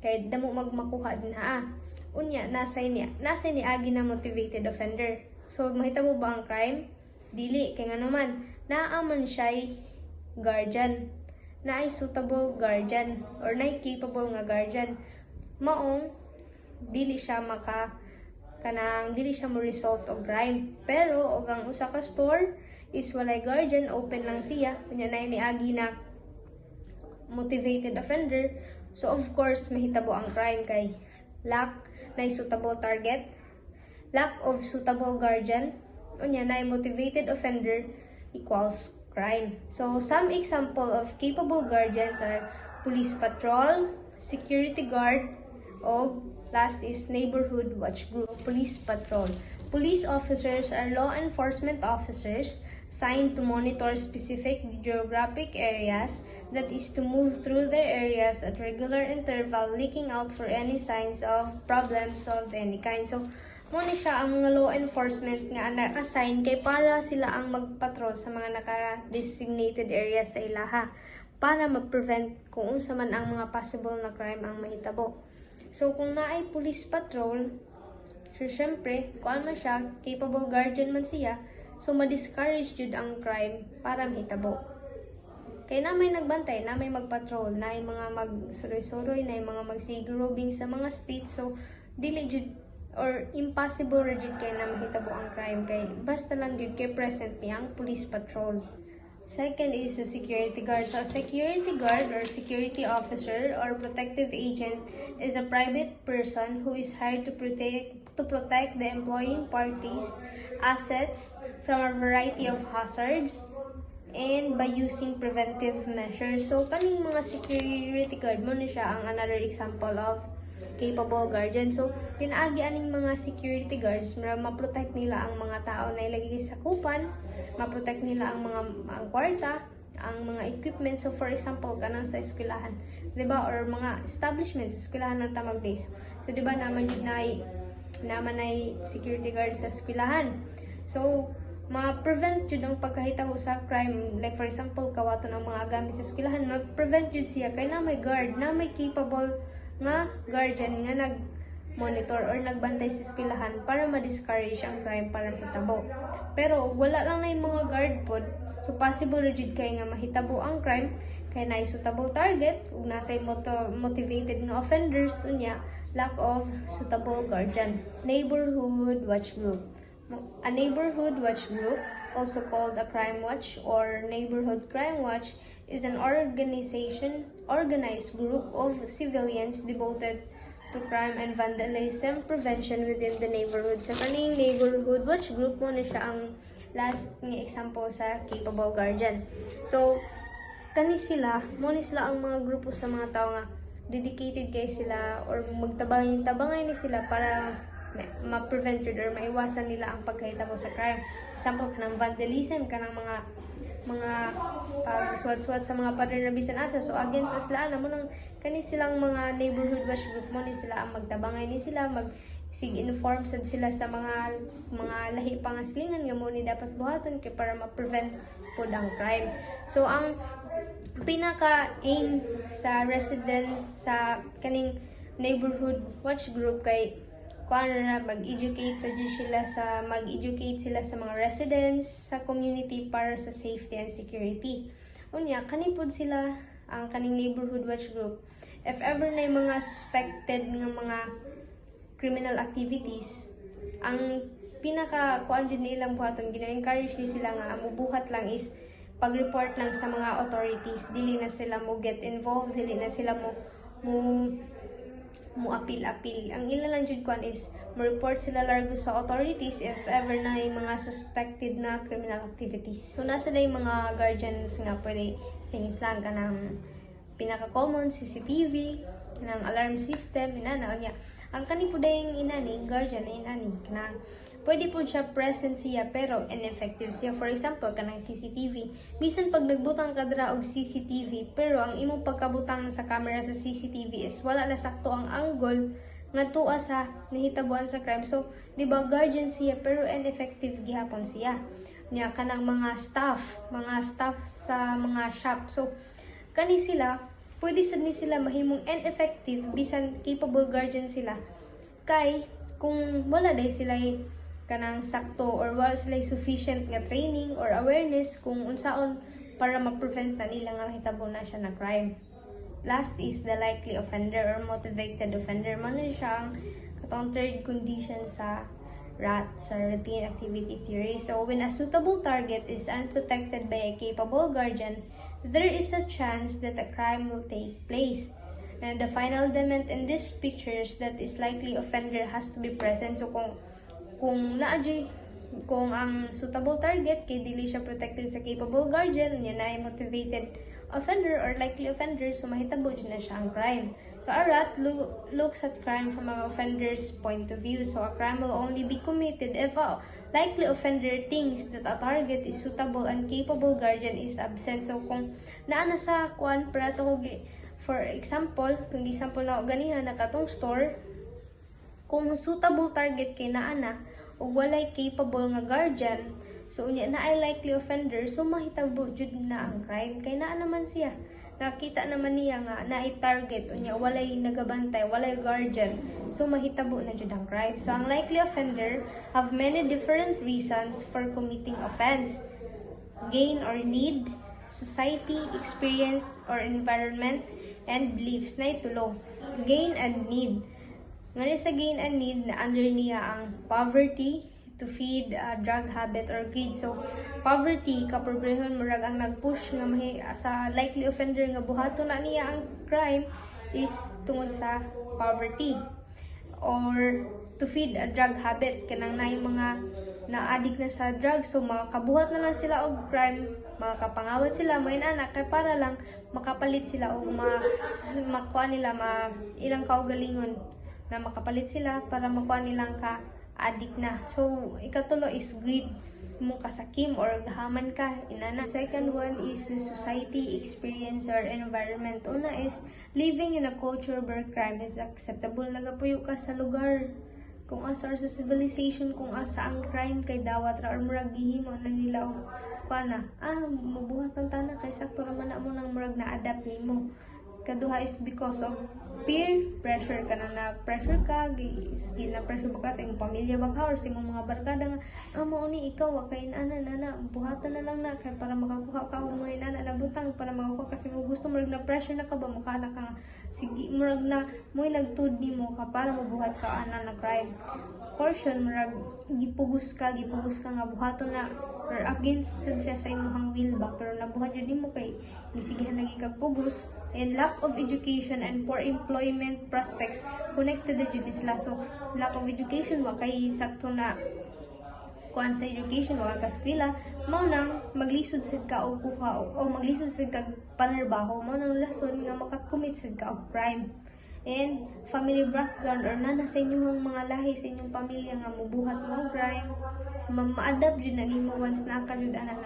kay damo magmakuha din unya nasa ni agi na motivated offender. So mahitabo ba ang crime? Dili kay nga naman naaman siya guardian, na ay suitable guardian or na capable nga guardian, maong dili siya dili siya mo result og crime. Pero og ang usa ka store is walay guardian, open lang siya, unya na ni agi na motivated offender, so of course mahitabo ang crime kay lack na suitable target, lack of suitable guardian, unya na motivated offender equals crime. So some example of capable guardians are police patrol, security guard, o last is neighborhood watch group. Police patrol. Police officers are law enforcement officers assigned to monitor specific geographic areas, that is to move through their areas at regular interval, looking out for any signs of problems of any kind. So, muna siya ang mga law enforcement nga na-assign kay para sila ang magpatrol sa mga naka-designated areas sa ilaha para ma-prevent kung unsa man ang mga possible na crime ang mahitabo. So, kung naay police patrol, so syempre, kung man siya, capable guardian man siya, so ma-discourage jud ang crime para mahitabo. Kaya na may nagbantay, na may magpatrol, na may mga magsuroy-suroy, na may mga magsigurobing sa mga streets, so dili jud or impossible ra jud kay na mahitabo ang crime kay basta lang jud kay present niya ang police patrol. Second is a security guard. So, a security guard or security officer or protective agent is a private person who is hired to protect the employing parties' assets from a variety of hazards and by using preventive measures. So, kaning mga security guard mo na siya ang another example of capable guardian. So, pinaagi aning mga security guards ma-protect nila ang mga tao na ilagay sa kupan, ma-protect nila ang kwarta, ang mga equipment. So, for example, kanang sa eskwelahan, 'di ba? Or mga establishments sa eskwelahan ng tamag base. So, 'di ba naman ay security guard sa eskwelahan. So, ma-prevent jud ang pagkahitabo sa crime. Like for example, kawaton ang mga gamit sa eskwelahan, ma-prevent jud siya kay na may guard, na may capable nga guardian nga nag-monitor or nagbantay sa eskwelahan para ma-discourage ang crime para mahitabo. Pero wala lang na yung mga guard pod, so possible rigid kay nga mahitabo ang crime kay na suitable target ug nasa motivated nga offenders unya lack of suitable guardian. Neighborhood watch group. A neighborhood watch group, also called a crime watch or neighborhood crime watch, is an organized group of civilians devoted to crime and vandalism prevention within the neighborhood. Sa kaning neighborhood watch group mo na siya ang last nga example sa capable guardian. So, kani sila, mo ni sila ang mga grupo sa mga tao nga dedicated kay sila or magtabangay ni sila para ma-prevent or maiwasan nila ang pagkahitabo sa crime. Example, kanang vandalism, kanang mga pagsuwat-suwat sa mga pader na bisan asa. So, against aslaan na mo nang kani silang mga neighborhood watch group mo ni sila ang magtabangay ni sila, sig-inform sad sila sa mga lahi pangaslingan nga mo ni dapat buhaton kay para ma-prevent pod ang crime. So, ang pinaka-aim sa resident sa kaning neighborhood watch group kay mag-educate sila sa mga residents sa community para sa safety and security. Unya, kanipod sila ang kaning neighborhood watch group. If ever na yung mga suspected ng mga criminal activities, ang pinaka-kuan jud nilang buhaton, gina-encourage ni sila nga mubuhat lang is pag-report lang sa mga authorities. Dili na sila mo get involved, dili na sila mo apil-apil. Ang ila lang jud kuan is mo-report sila largo sa authorities if ever na yung mga suspected na criminal activities. So nasa na yung mga guardians nga pwede things lang kanang pinaka-common CCTV, ng alarm system, inana niya. Ang kani po dayong inani, guardian na inani, kanang pwede po siya present siya pero ineffective siya. For example, kanang CCTV. Bisan pag nagbutang ka dra og CCTV, pero ang imong pagkabutang sa camera sa CCTV is wala na sakto ang angle nga tuwa sa nahitabuan sa crime. So, di ba guardian siya pero ineffective gihapon siya. Nya kanang mga staff sa mga shop. So, kani sila pwede sad ni sila mahimong ineffective bisan capable guardian sila. Kay kung wala day sila kanang sakto or wala sila sufficient nga training or awareness kung unsaon para ma-prevent na nila nga mahitabo na siya na crime. Last is the likely offender or motivated offender. Mano siya ang katong third condition sa RAT, sa routine activity theory. So, when a suitable target is unprotected by a capable guardian, there is a chance that a crime will take place. And the final element in this picture is that is likely offender has to be present. So, kung ang suitable target kay dili siya protected sa capable guardian, yan ay motivated offender or likely offender, so mahitabo dyan na siya ang crime. So, Kaarat looks at crime from an offender's point of view. So a crime will only be committed if a likely offender thinks that a target is suitable and capable guardian is absent. So kung naana sa kuan para to for example, kung example na ganihan na katong store, kung suitable target kay naana o walay capable nga guardian, so unya na ay likely offender, so mahitabo jud na ang crime kay naa naman siya. Nakita naman niya nga na i-target unya walay nagabantay, walay guardian, so mahitabo na jud ang crime. So ang likely offender have many different reasons for committing offense: gain or need, society, experience or environment, and beliefs. Na itulo, gain and need. Ngani sa gain and need, na under niya ang poverty, to feed a drug habit or greed. So poverty kaproblehon murag ang nag-push nga sa likely offender nga buhaton na niya ang crime is tungod sa poverty, or to feed a drug habit, kanang na yung mga na-addict na sa drugs, so makakabuhat na lang sila og crime, makakapangawat sila may anak kay para lang makapalit sila og makuha nila ilang kaugalingon na makapalit sila para makuha nilang ka addict na. So ikatulo is greed, mo kasakim or gahaman ka inana. Second one is the society, experience or environment. Una is living in a culture where crime is acceptable. Nagapuyo ka sa lugar kung asa or sa civilization kung asa ang crime kay dawat ra or murag gihimo na nila og kuana mabuhat ng tanan kay sakto ra man na mo nang murag na adapt nimo. Kaduha is because of peer pressure, ka na pressure ka, na pressure ba ka sa imong pamilya ba ka or sa imong mga barkada nga mao ni ikaw wa kay nana buhatan na lang na kay para makakuha ka og mga inana na butang para makakuha kasi mo gusto murag na pressure na ka ba mukala ka sige murag na moy nagtud nimo ka para mabuhat ka ana na crime. Portion murag gipugos ka nga buhaton na or against siya sa imong will ba pero nabuhat jud nimo kay gisigihan lagi kag pugos. And lack of education and poor employment prospects connected na jud sila. So lack of education wa kay sakto na kuan sa education wa ka eskwela mao nang maglisod sad ka og kuha o maglisod sad kag panarbaho mao nang rason nga makakommit sad ka og crime. And family background or nana sa inyong mga lahi sa inyong pamilya nga mubuhat mo crime, ma-adapt jud na nimo once na ka jud ana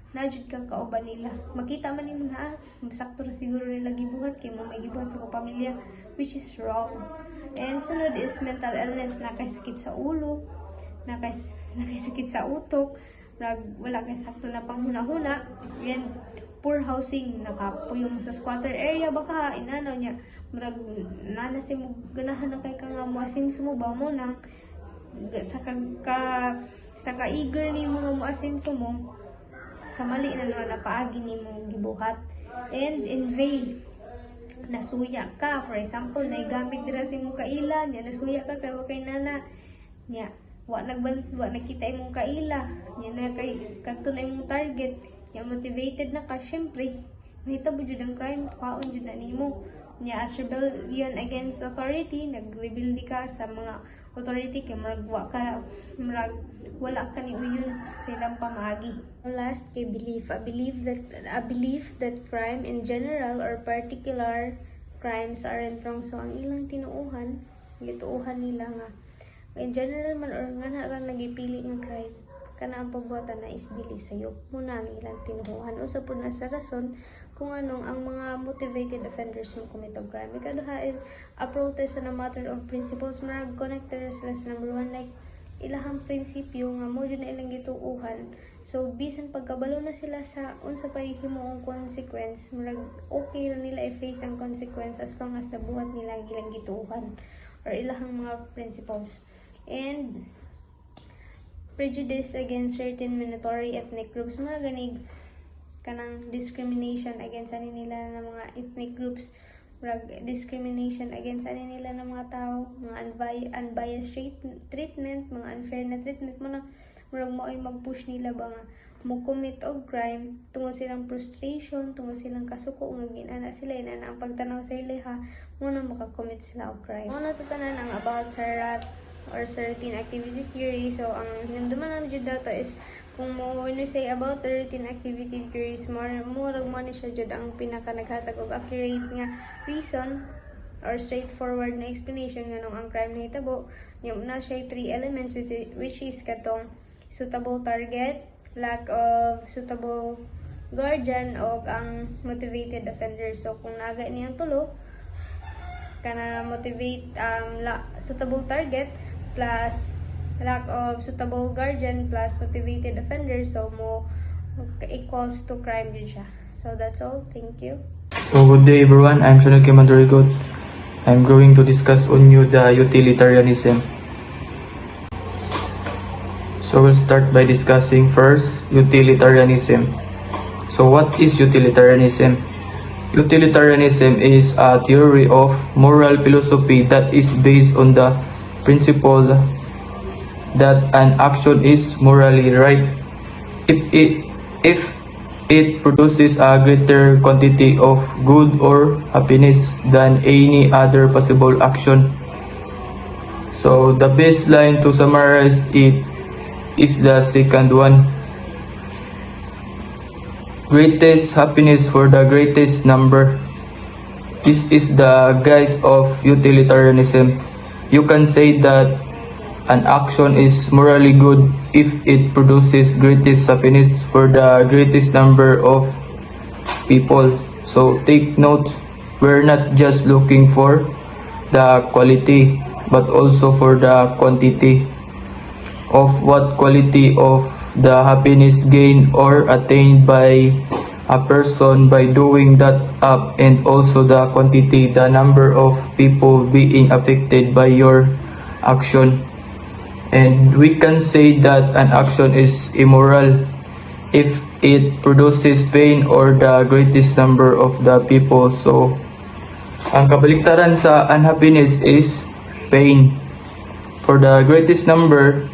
na jud ka kauban nila. Makita man nimo na sakto ra siguro nila gibuhat kay mo may gibuhat sa pamilya, which is wrong. And sunod is mental illness, na kay sakit sa ulo, na kay sakit sa utok, wala kay sakto na panghuna-huna. And poor housing, nakapuyo mo sa squatter area baka inanaw niya murag nana si mo ganahan na kay ka nga moasin sumo ba mo nang sa ka-eager ni mo nga moasin sumo sa mali na napaagi ni mo gibuhat. And in vain, nasuya ka, for example naigamit dira si mo kaila nya nasuya ka kay wakay nana nya wa nakita imong kaila nya na kay kadto na imong target nya motivated na ka, syempre mahitabo jud ang crime, kaon jud na nimo nya. As rebellion against authority, nag-rebel ka sa mga authority kay murag wala ka ni uyon sa ilang pamaagi. Last kay belief, a belief that crime in general or particular crimes aren't wrong. So ang ilang tinuuhan gituuhan nila nga in general man or nga na lang nagipili nga crime kana ang pagbuhatan na is dili sayop muna ang ilang tinuuhan. Usa pud na sa rason kung anong ang mga motivated offenders mo commit of crime. Ikaduha is a protest on a matter of principles. Marag connected sila sa number one, like ilahang prinsipyo nga mo dyan na ilang gituuhan. So bisan pagkabalo na sila sa unsa pa himuong consequence, marag okay lang nila i-face ang consequence as long as nabuhat nila ang ilang gituuhan or ilahang mga principles. And prejudice against certain minority ethnic groups, mga ganig kanang discrimination against ani nila ng mga ethnic groups, discrimination against ani nila ng mga tao, mga unbiased treatment, mga unfair na treatment mo na murag mo ay mag-push nila ba nga mo commit og crime tungod silang frustration, tungod silang kasuko nga ginana sila ina ang pagtanaw sa ila mo na makakommit sila og crime. Mo natutanan ang about sa RAT or sa routine activity theory. So ang hinamdaman namin jud dato is kung mo when we say about the routine activity theories, more ni siya jud ang pinaka naghatag og accurate nga reason or straightforward na explanation nganong ang crime nahitabo. Yung na siya 3 elements which is katong suitable target, lack of suitable guardian, o ang motivated offender. So kung naga niyang tulo kana motivate suitable target plus lack of suitable guardian plus motivated offender, so mo equals to crime din siya. So that's all. Thank you. So good day everyone, I'm Sunil Kimandurigot. I'm going to discuss on you the utilitarianism. So we'll start by discussing first utilitarianism. So what is utilitarianism? Utilitarianism is a theory of moral philosophy that is based on the principle that an action is morally right if it produces a greater quantity of good or happiness than any other possible action. So the baseline to summarize it is the second one. Greatest happiness for the greatest number. This is the guise of utilitarianism. You can say that an action is morally good if it produces greatest happiness for the greatest number of people. So take note, we're not just looking for the quality but also for the quantity of what quality of the happiness gained or attained by a person by doing that up, and also the quantity, the number of people being affected by your action. And we can say that an action is immoral if it produces pain or the greatest number of the people. So, ang kabaliktaran sa unhappiness is pain for the greatest number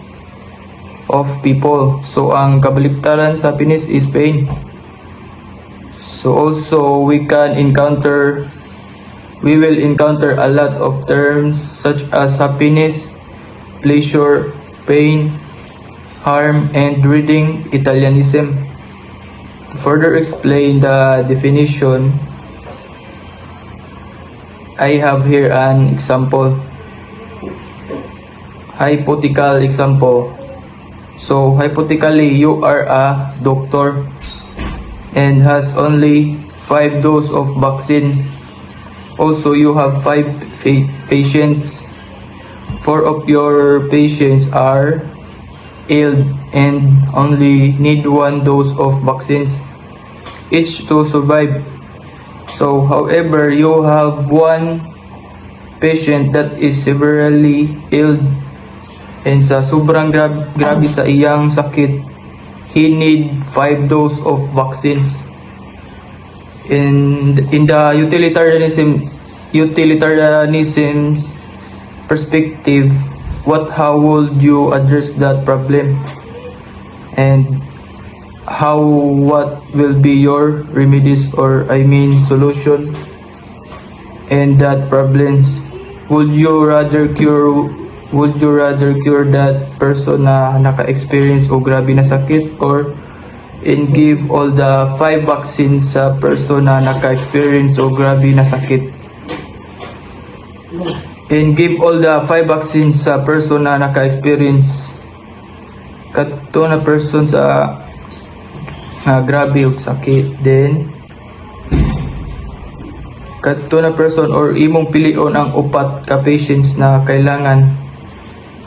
of people. So, ang kabaliktaran sa happiness is pain. So, also we will encounter a lot of terms such as happiness, pleasure, pain, harm, and reading Italianism. To further explain the definition, I have here an example. Hypothetical example. So, hypothetically, you are a doctor and has only 5 doses of vaccine. Also, you have 5 patients. 4 of your patients are ill and only need 1 dose of vaccines each to survive. So, however, you have 1 patient that is severely ill and sa sobrang grabe sa iyang sakit, he need 5 dose of vaccines. In the utilitarianism's perspective, how would you address that problem, and what will be your remedies, or solution and that problems? Would you rather cure that person na naka-experience o grabe na sakit, or give all the 5 vaccines sa person na naka-experience o grabe na sakit? And give all the 5 vaccines sa person na naka-experience kato na person sa grabe og sakit. Then kato na person, or imong pilion ang upat ka patients na kailangan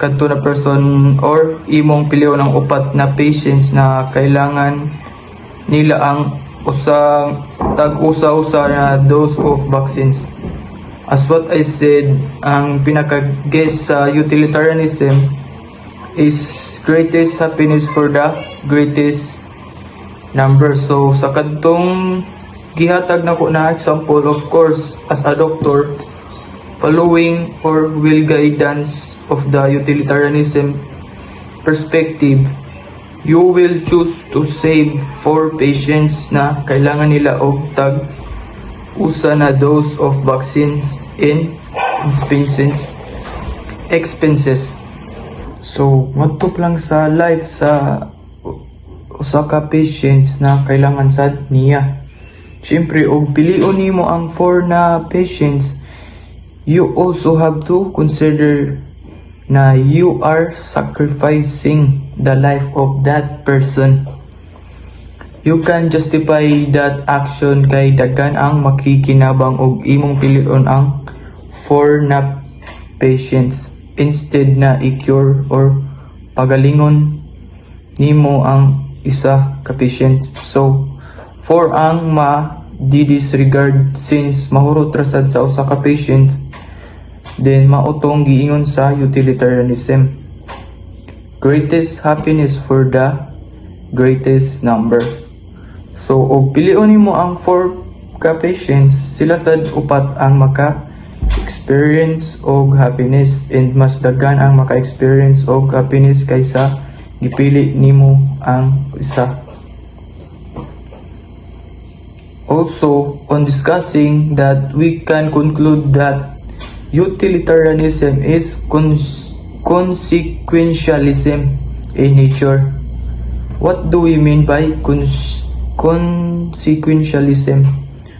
kato na person, or imong pilion ang upat na patients na kailangan nila ang tag-usa-usa na dose of vaccines. As what I said, ang pinaka-guess sa utilitarianism is greatest happiness for the greatest number. So, sa kadtong gihatag na ko na example, of course, as a doctor, following or will guidance of the utilitarianism perspective, you will choose to save 4 patients na kailangan nila og tag-usa na dose of vaccines in expenses. So, matop lang sa life sa usa ka patients na kailangan sad niya. Siyempre, og pilion nimo ang 4 na patients, you also have to consider na you are sacrificing the life of that person. You can justify that action kay daghan ang makikinabang og imong pilion ang for na patients instead na i-cure or pagalingon nimo ang isa ka patient. So, for ang ma-disregard since mahurot rasad sa usa ka patient, then mautong giingon sa utilitarianism. Greatest happiness for the greatest number. So, og pilion nimo ang 4 ka patients, sila sad upat ang maka-experience og happiness, and mas daghan ang maka-experience og happiness kaysa gipili nimo ang isa. Also, on discussing that, we can conclude that utilitarianism is consequentialism in nature. What do we mean by consequentialism?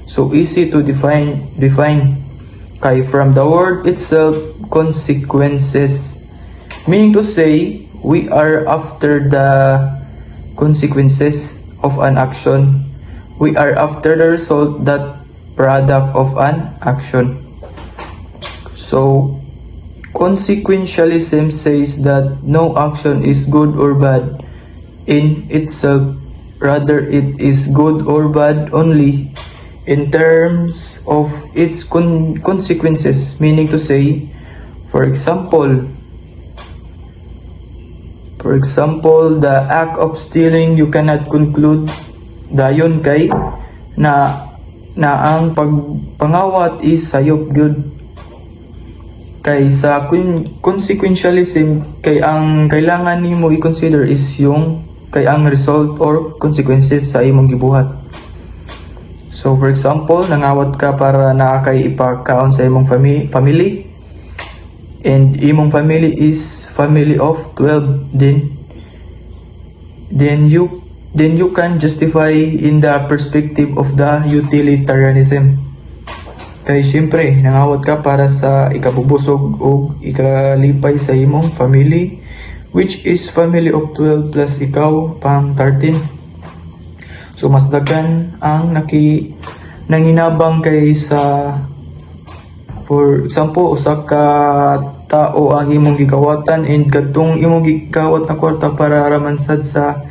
So easy to define. Kay from the word itself, consequences, meaning to say we are after the consequences of an action. We are after the result, that product of an action. So, consequentialism says that no action is good or bad in itself. Rather, it is good or bad only in terms of its consequences. Meaning to say, for example, the act of stealing, you cannot conclude dayon kay na ang pagpangawat is sayop good. Kay sa consequentialism, kay ang kailangan nimo i-consider is yung kay ang result or consequences sa imong gibuhat. So for example, nangawat ka para nakakay ipakaon sa imong family, and imong family is family of 12, then you can justify in the perspective of the utilitarianism. Kay siyempre, nangawat ka para sa ikabubusog o ikalipay sa imong family, which is family of 12 plus ikaw pang 13. So mas daghan ang nanginabang kay sa, for example, usa ka tao ang imong gikawatan, and kadtong imong gikawat na kwarta para ramansad sa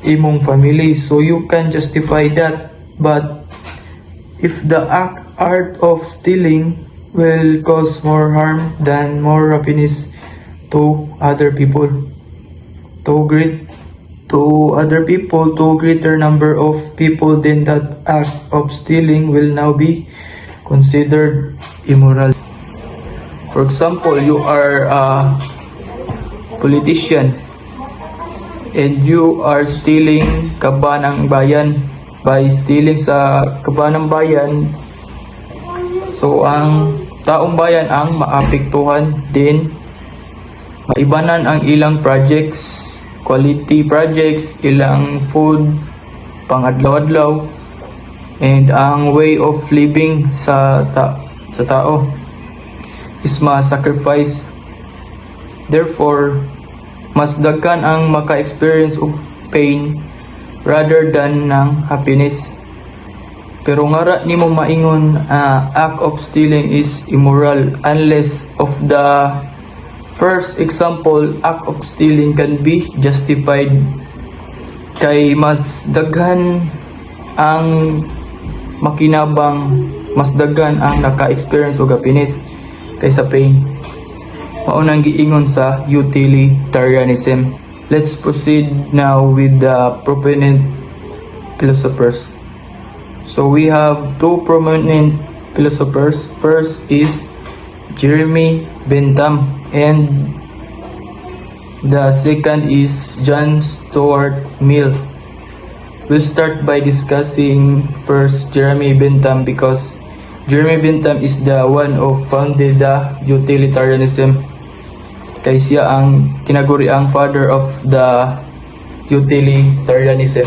imong family. So you can justify that. But if the art of stealing will cause more harm than more happiness to other people, to greater number of people, then that act of stealing will now be considered immoral. For example, you are a politician and you are stealing kaba ng bayan. By stealing sa kaba ng bayan, so ang taong bayan ang maapektuhan, din maibanan ang ilang projects, quality projects, ilang food pang-adlaw-adlaw, and ang way of living sa tao is ma-sacrifice. Therefore, mas daghan ang maka-experience of pain rather than ng happiness. Pero ngara nimo maingon act of stealing is immoral unless of the first example, act of stealing can be justified. Kay mas daghan ang makinabang, mas daghan ang naka-experience og happiness kaysa pain. Maunang giingon sa utilitarianism. Let's proceed now with the prominent philosophers. So we have two prominent philosophers. First is Jeremy Bentham, and the second is John Stuart Mill. We'll start by discussing first Jeremy Bentham, because Jeremy Bentham is the one who founded the utilitarianism. Kay siya ang kinaguriang father of the utilitarianism.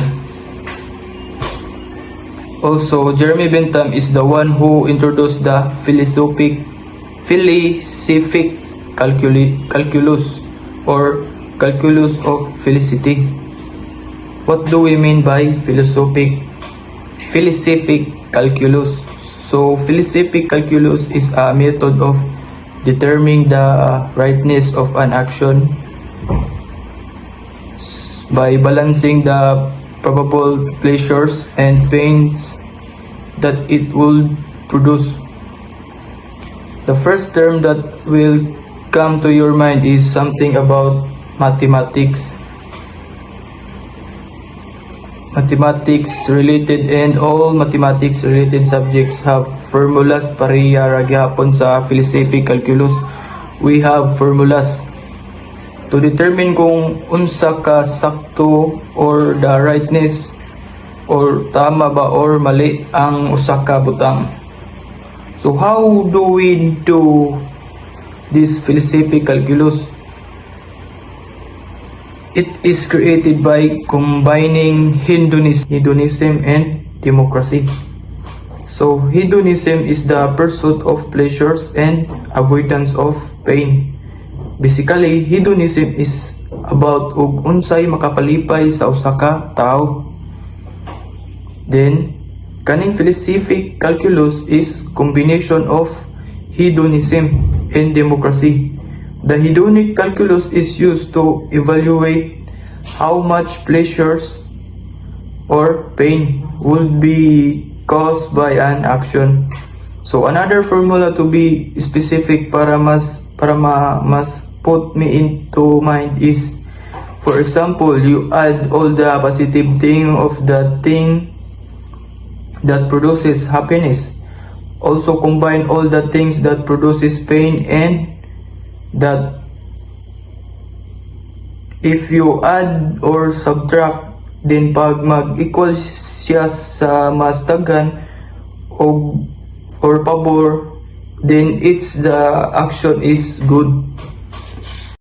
Also, Jeremy Bentham is the one who introduced the philosophic calculus or calculus of felicity. What do we mean by philosophic calculus? So philosophic calculus is a method of determining the rightness of an action by balancing the probable pleasures and pains that it will produce. The first term that will come to your mind is something about mathematics. Mathematics related and all mathematics related subjects have formulas pareha ra gyapon sa philosophic calculus. We have formulas to determine kung unsa ka sakto or the rightness or tama ba or mali ang usa ka butang. So how do we do this philosophic calculus? It is created by combining hedonism and democracy. So hedonism is the pursuit of pleasures and avoidance of pain. Basically, hedonism is about ug unsay makapalipay sa usa ka tawo. Then, kaning philosophic calculus is combination of hedonism and democracy. The hedonic calculus is used to evaluate how much pleasures or pain would be caused by an action. So another formula to be specific para mas put me into mind is, for example, you add all the positive thing of the thing that produces happiness. Also combine all the things that produces pain and that. If you add or subtract, then pag mag-equal siya sa mas daghan or pabor, then it's the action is good.